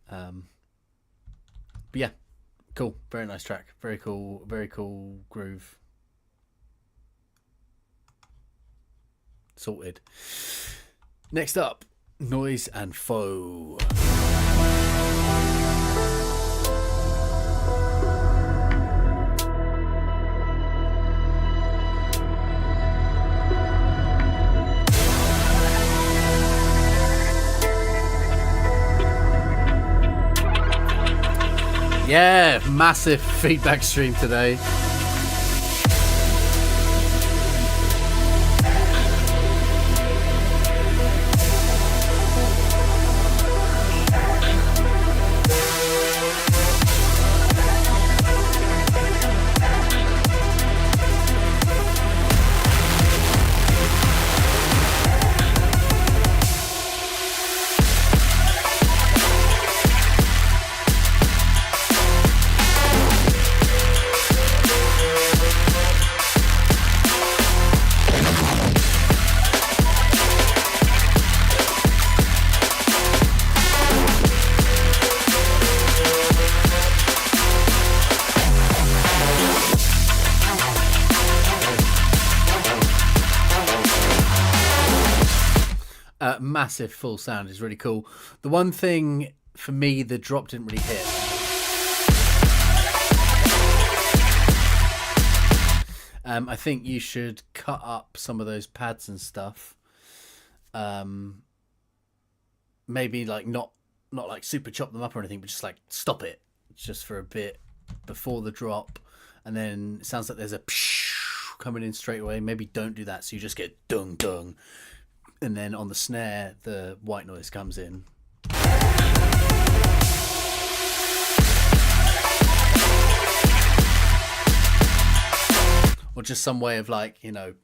But yeah, cool, very nice track, very cool groove. Sorted. Next up, Noise and Foe. Yeah, massive feedback stream today. Massive full sound is really cool. The one thing for me, the drop didn't really hit. I think you should cut up some of those pads and stuff. Maybe like not like super chop them up or anything, but just like stop it just for a bit before the drop, and then it sounds like there's a coming in straight away. Maybe don't do that, so you just get dung dung. And then on the snare, the white noise comes in. Or just some way of like, you know,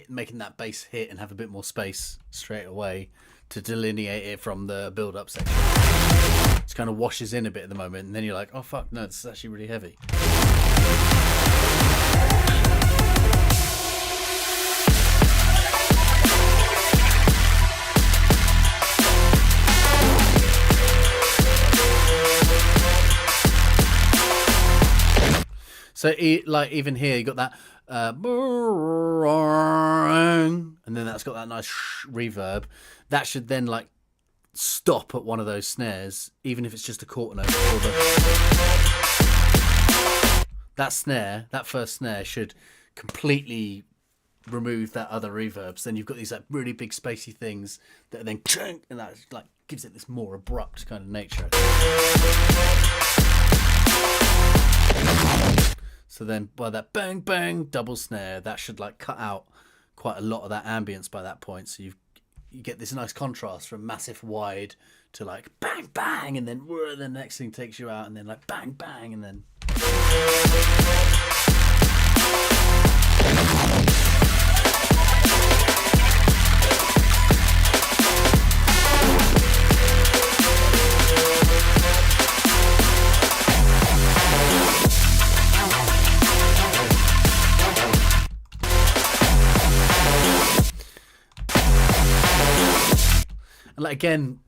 making that bass hit and have a bit more space straight away to delineate it from the build-up section. It kind of washes in a bit at the moment, and then you're like, oh fuck, no, this is actually really heavy. So, like, even here, you got that, and then that's got that nice reverb. That should then, like, stop at one of those snares, even if it's just a quarter note. That snare, that first snare, should completely remove that other reverb. So then you've got these, like, really big spacey things that are then, and that, like, gives it this more abrupt kind of nature. So then by that bang bang double snare, that should like cut out quite a lot of that ambience by that point. So you get this nice contrast from massive wide to like bang bang, and then the next thing takes you out, and then like bang bang, and then and like again,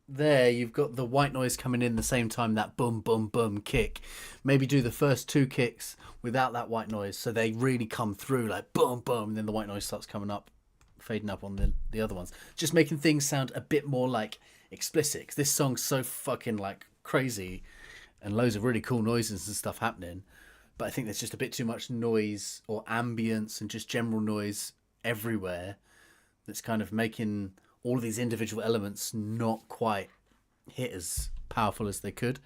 there you've got the white noise coming in the same time, that boom boom boom kick. Maybe do the first two kicks without that white noise, so they really come through like boom boom, and then the white noise starts coming up, fading up on the other ones, just making things sound a bit more like explicit, 'cause this song's so fucking like crazy and loads of really cool noises and stuff happening. But I think there's just a bit too much noise or ambience and just general noise everywhere that's kind of making all of these individual elements not quite hit as powerful as they could.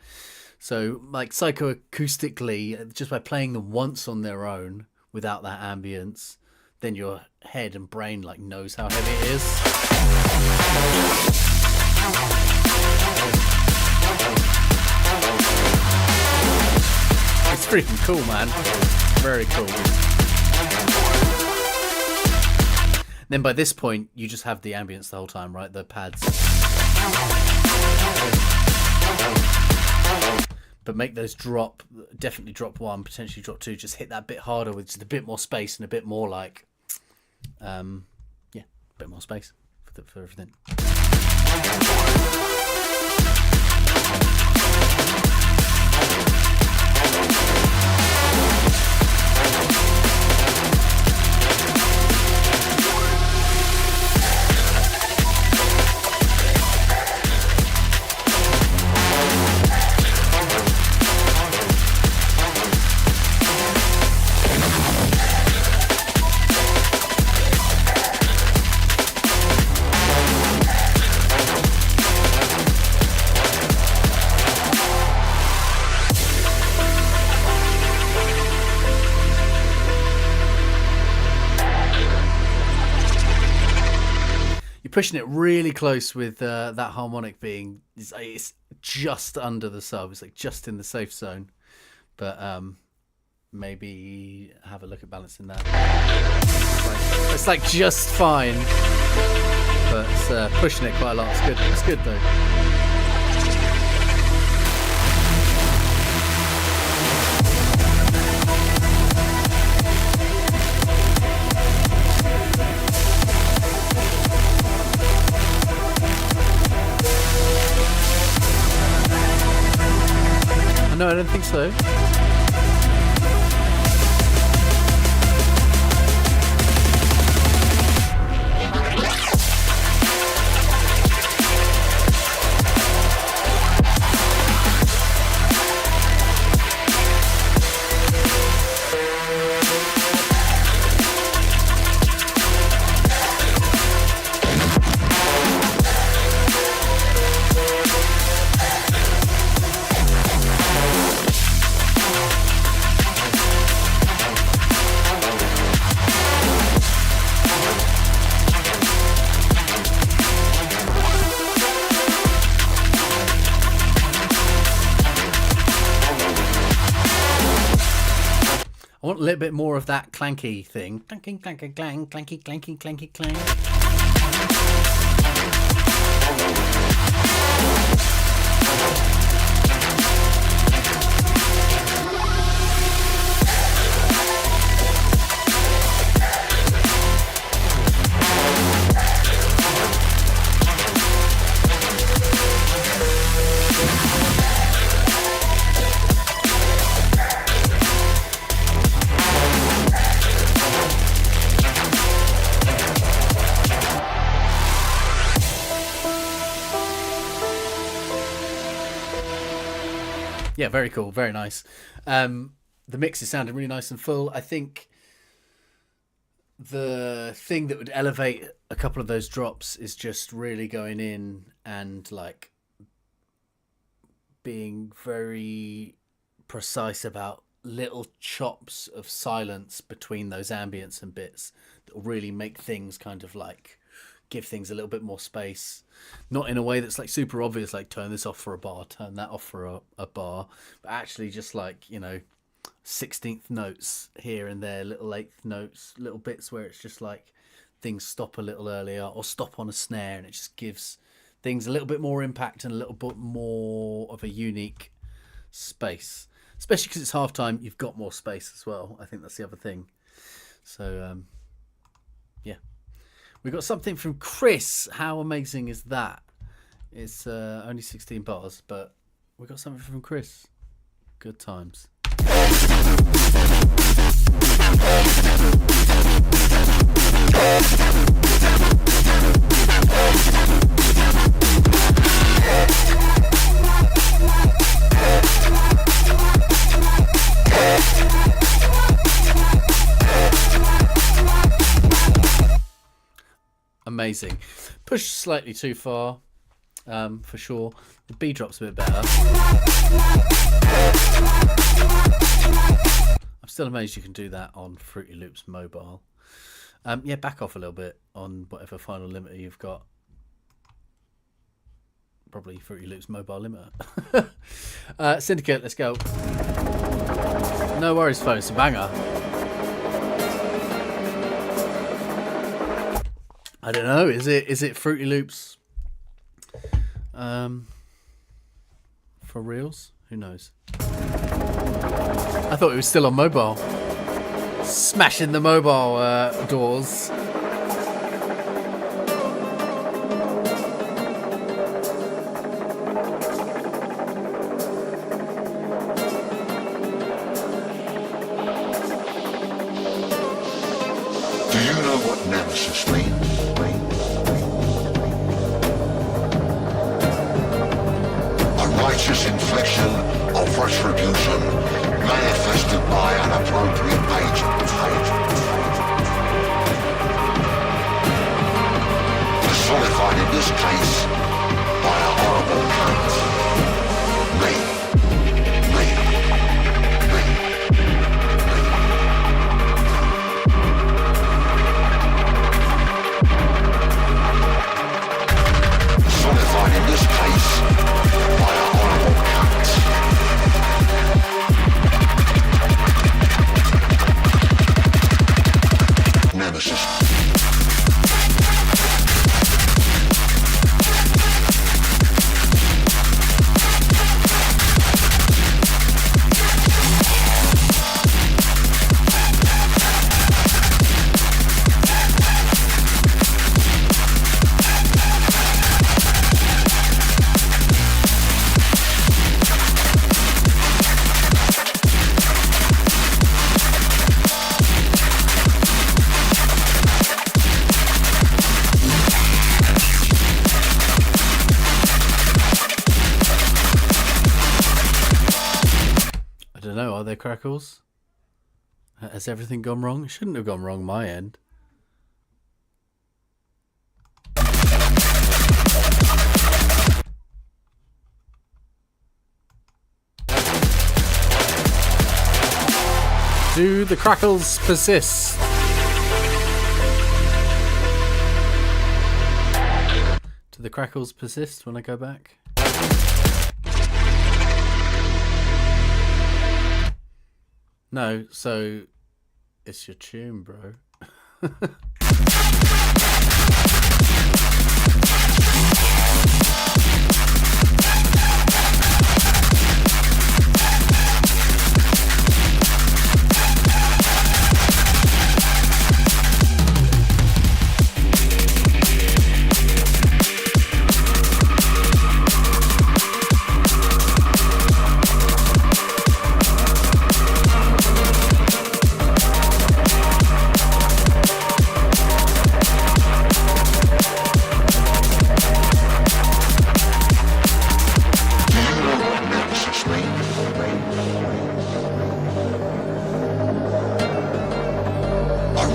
So like psychoacoustically, just by playing them once on their own without that ambience, then your head and brain like knows how heavy it is. It's freaking cool, man. Very cool. Then by this point, you just have the ambience the whole time, right? The pads. But make those drop, definitely drop 1, potentially drop 2, just hit that bit harder with just a bit more space and a bit more like, a bit more space for everything. Pushing it really close with that harmonic being it's just under the sub. It's like just in the safe zone, but maybe have a look at balancing that. It's like just fine, but it's pushing it quite a lot. It's good. It's good though. No, I don't think so. I want a little bit more of that clanky thing. Clanking, clanky, clang, clanky, clanky, clanky, clang. Yeah, very cool, very nice. The mix is sounding really nice and full. I think the thing that would elevate a couple of those drops is just really going in and like being very precise about little chops of silence between those ambience and bits that will really make things kind of like give things a little bit more space, not in a way that's like super obvious, like turn this off for a bar, turn that off for a bar, but actually just like, you know, 16th notes here and there, little 8th notes, little bits where it's just like things stop a little earlier or stop on a snare, and it just gives things a little bit more impact and a little bit more of a unique space, especially because it's halftime. You've got more space as well. I think that's the other thing. So yeah, we got something from Chris. How amazing is that? It's only 16 bars, but we got something from Chris. Good times. amazing. Pushed slightly too far, for sure. The B drop's a bit better. I'm still amazed you can do that on Fruity Loops mobile. Yeah, back off a little bit on whatever final limiter you've got. Probably Fruity Loops mobile limiter. Syndicate, let's go. No worries, folks. A banger. I don't know. Is it Fruity Loops? For reals? Who knows? I thought it was still on mobile. Smashing the mobile doors. Do you know what Nemesis means? A righteous infliction of retribution manifested by an appropriate agent. Personified in this case by a horrible cunt. Me. Personified in this case by a horrible cunt. Nemesis. Are there crackles? Has everything gone wrong? It shouldn't have gone wrong my end. Do the crackles persist? Do the crackles persist when I go back? No, so it's your tune, bro.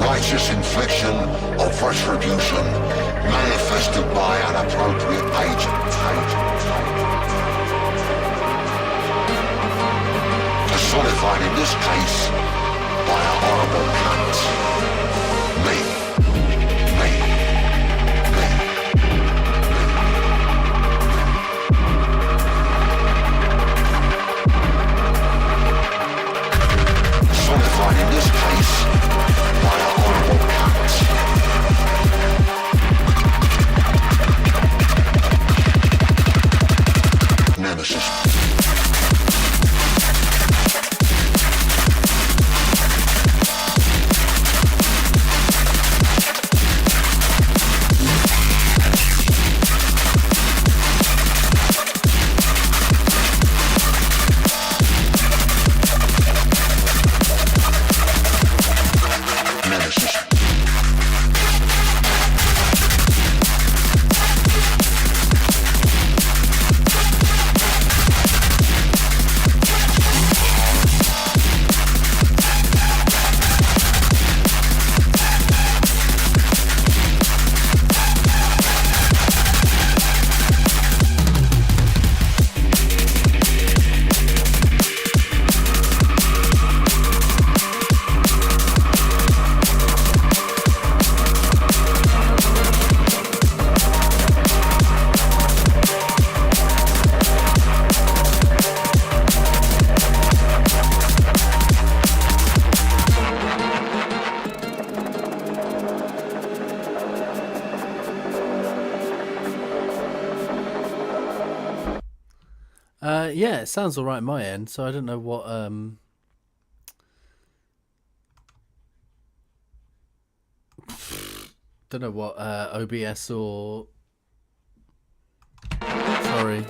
Righteous infliction of retribution manifested by an appropriate agent. Personified in this case by a horrible cunt. Me. Personified in this case by a horrible cunt. Nemesis. Yeah, it sounds all right on my end. So I don't know what OBS or sorry.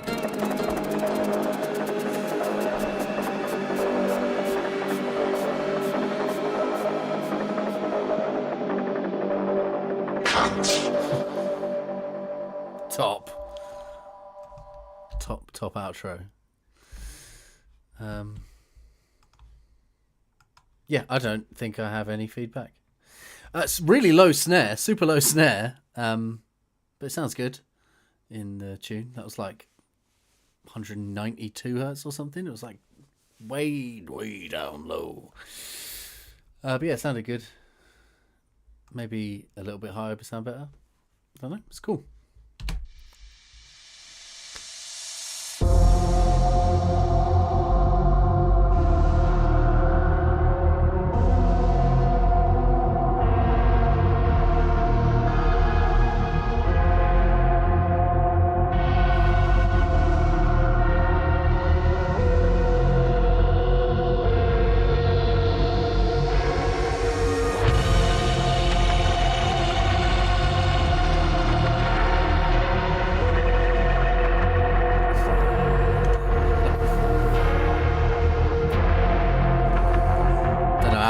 Top outro. Yeah, I don't think I have any feedback. It's really low snare, super low snare, but it sounds good in the tune. That was like 192 hertz or something. It was like way down low. But yeah, it sounded good. Maybe a little bit higher would sound better. I don't know. It's cool.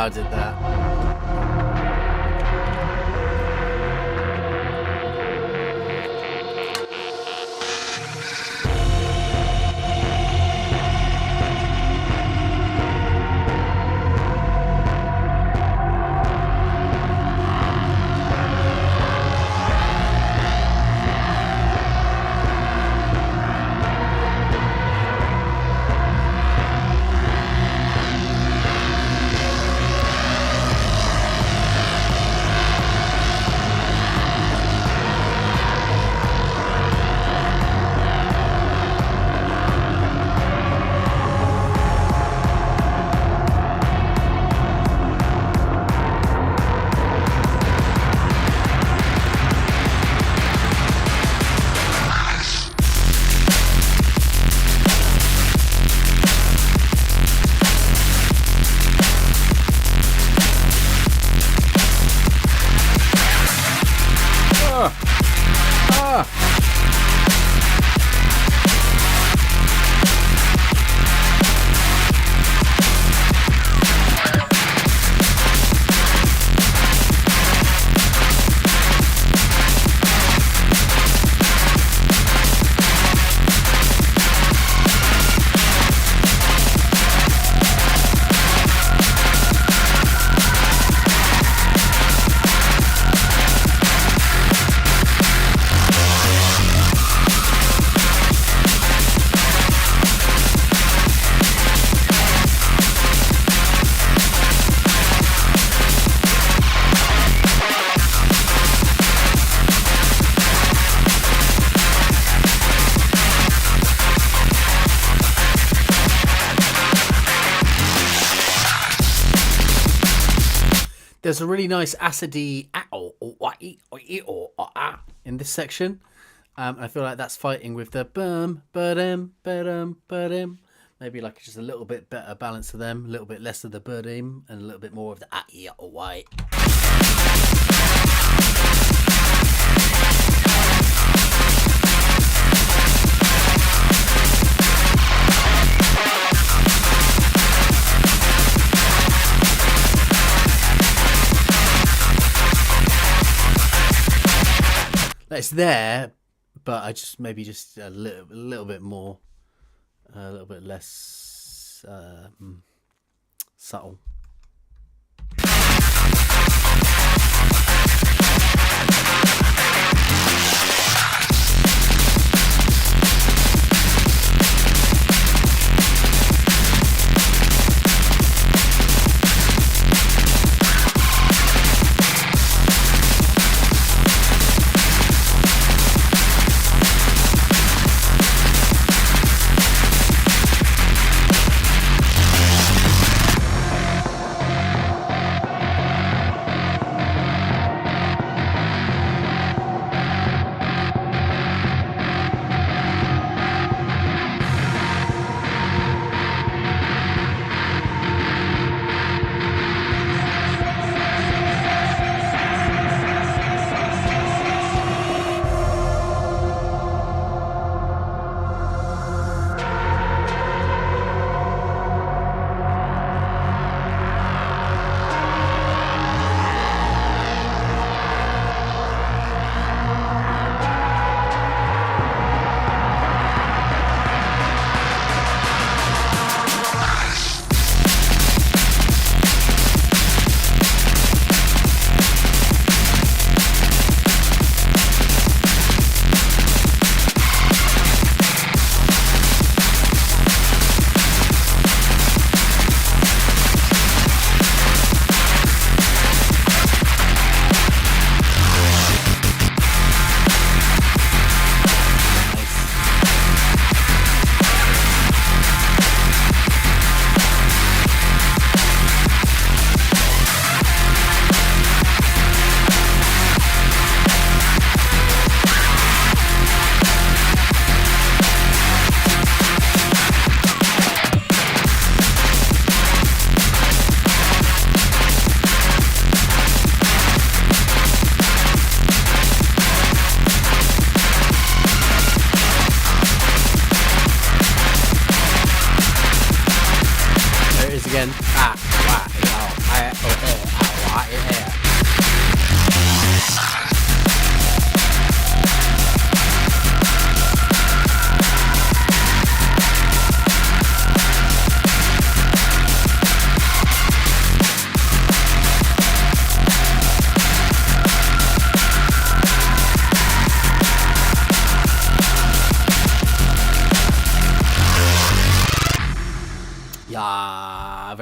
Did that. There's a really nice acidy in this section. I feel like that's fighting with the maybe like just a little bit better balance of them, a little bit less of the and a little bit more of the It's there, but I just maybe just a little bit more, a little bit less subtle.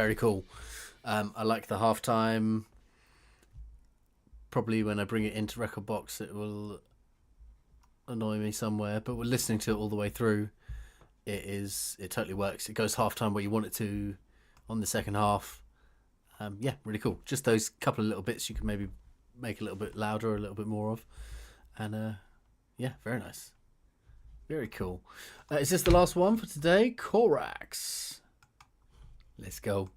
very cool. I like the halftime. Probably when I bring it into Record Box, it will annoy me somewhere. But we're listening to it all the way through. It totally works. It goes halftime where you want it to on the second half. Yeah, really cool. Just those couple of little bits you can maybe make a little bit louder or a little bit more of. And yeah, very nice. Very cool. Is this the last one for today? Korax. Let's go.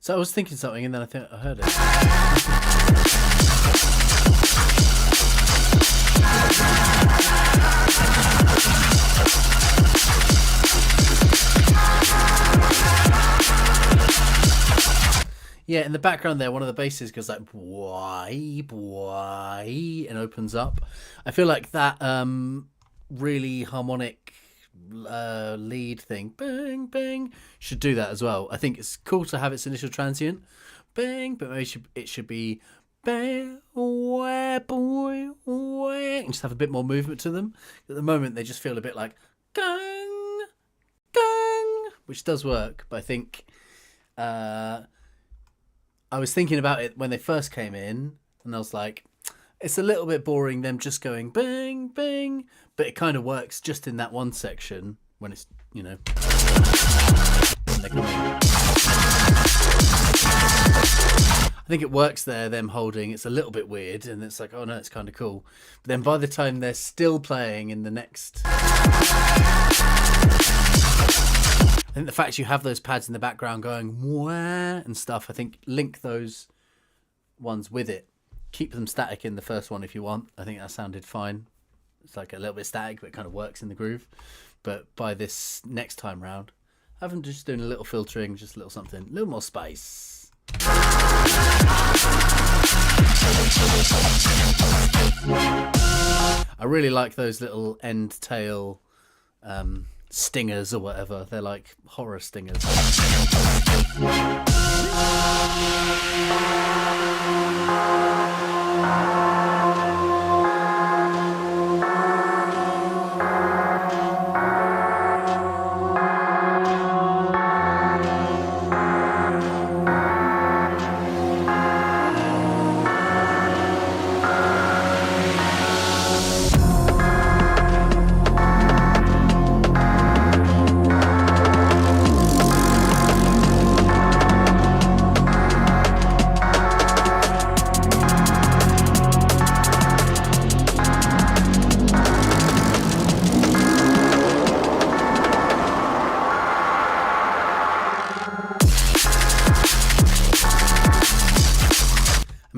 So I was thinking something, and then I think I heard it. Yeah, in the background there, one of the basses goes like "bwai, bwai," and opens up. I feel like that really harmonic lead thing, bang bang, should do that as well. I think it's cool to have its initial transient bang, but maybe it should be bang, wah, boy, wah, and just have a bit more movement to them. At the moment, they just feel a bit like gang, gang, which does work. But I think I was thinking about it when they first came in, and I was like, it's a little bit boring them just going bang bang, but it kind of works just in that one section when it's, you know, when they come in. I think it works there, them holding. It's a little bit weird, and it's like, oh no, it's kind of cool. But then by the time they're still playing in the next, I think the fact you have those pads in the background going wah and stuff, I think link those ones with it. Keep them static in the first one if you want. I think that sounded fine. It's like a little bit static, but it kind of works in the groove. But by this next time round, have them just doing a little filtering, just a little something, a little more spice. I really like those little end tail stingers or whatever. They're like horror stingers.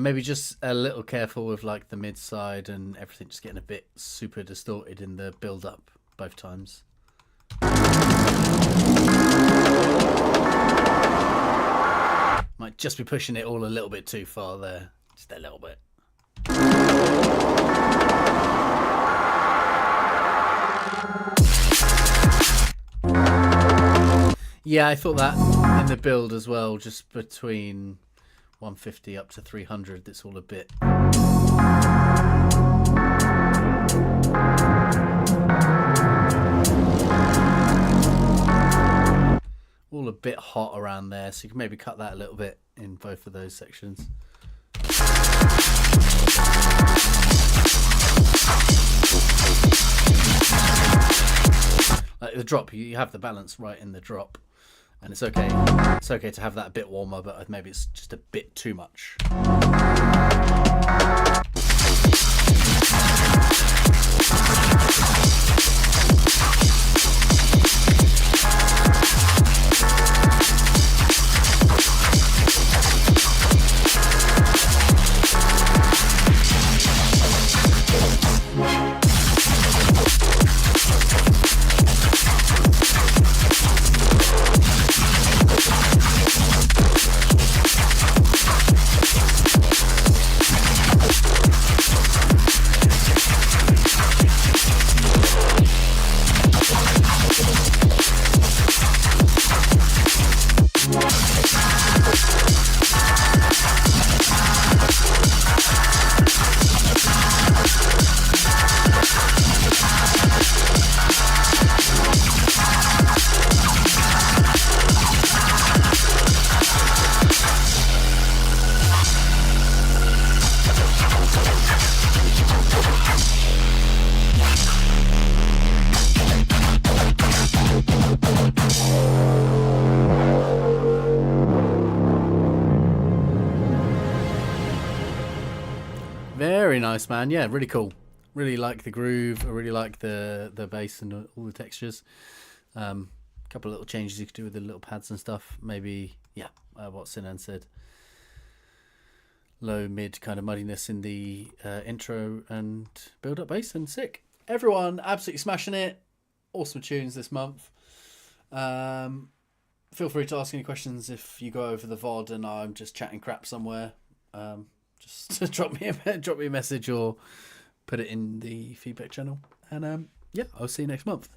maybe just a little careful with like the mid side and everything just getting a bit super distorted in the build up both times. Might just be pushing it all a little bit too far there. Just a little bit. Yeah, I thought that in the build as well, just between 150 up to 300, it's all a bit... all a bit hot around there, so you can maybe cut that a little bit in both of those sections. Like the drop, you have the balance right in the drop, and it's okay. It's okay to have that a bit warmer, but maybe it's just a bit too much. Very nice, man. Yeah, really cool. Really like the groove. I really like the bass and all the textures. Couple of little changes you could do with the little pads and stuff. Maybe, yeah, what Sinan said. Low, mid kind of muddiness in the intro and build up bass, and sick. Everyone absolutely smashing it. Awesome tunes this month. Feel free to ask any questions if you go over the VOD and I'm just chatting crap somewhere. Just drop me a message or put it in the feedback channel. And yeah, I'll see you next month.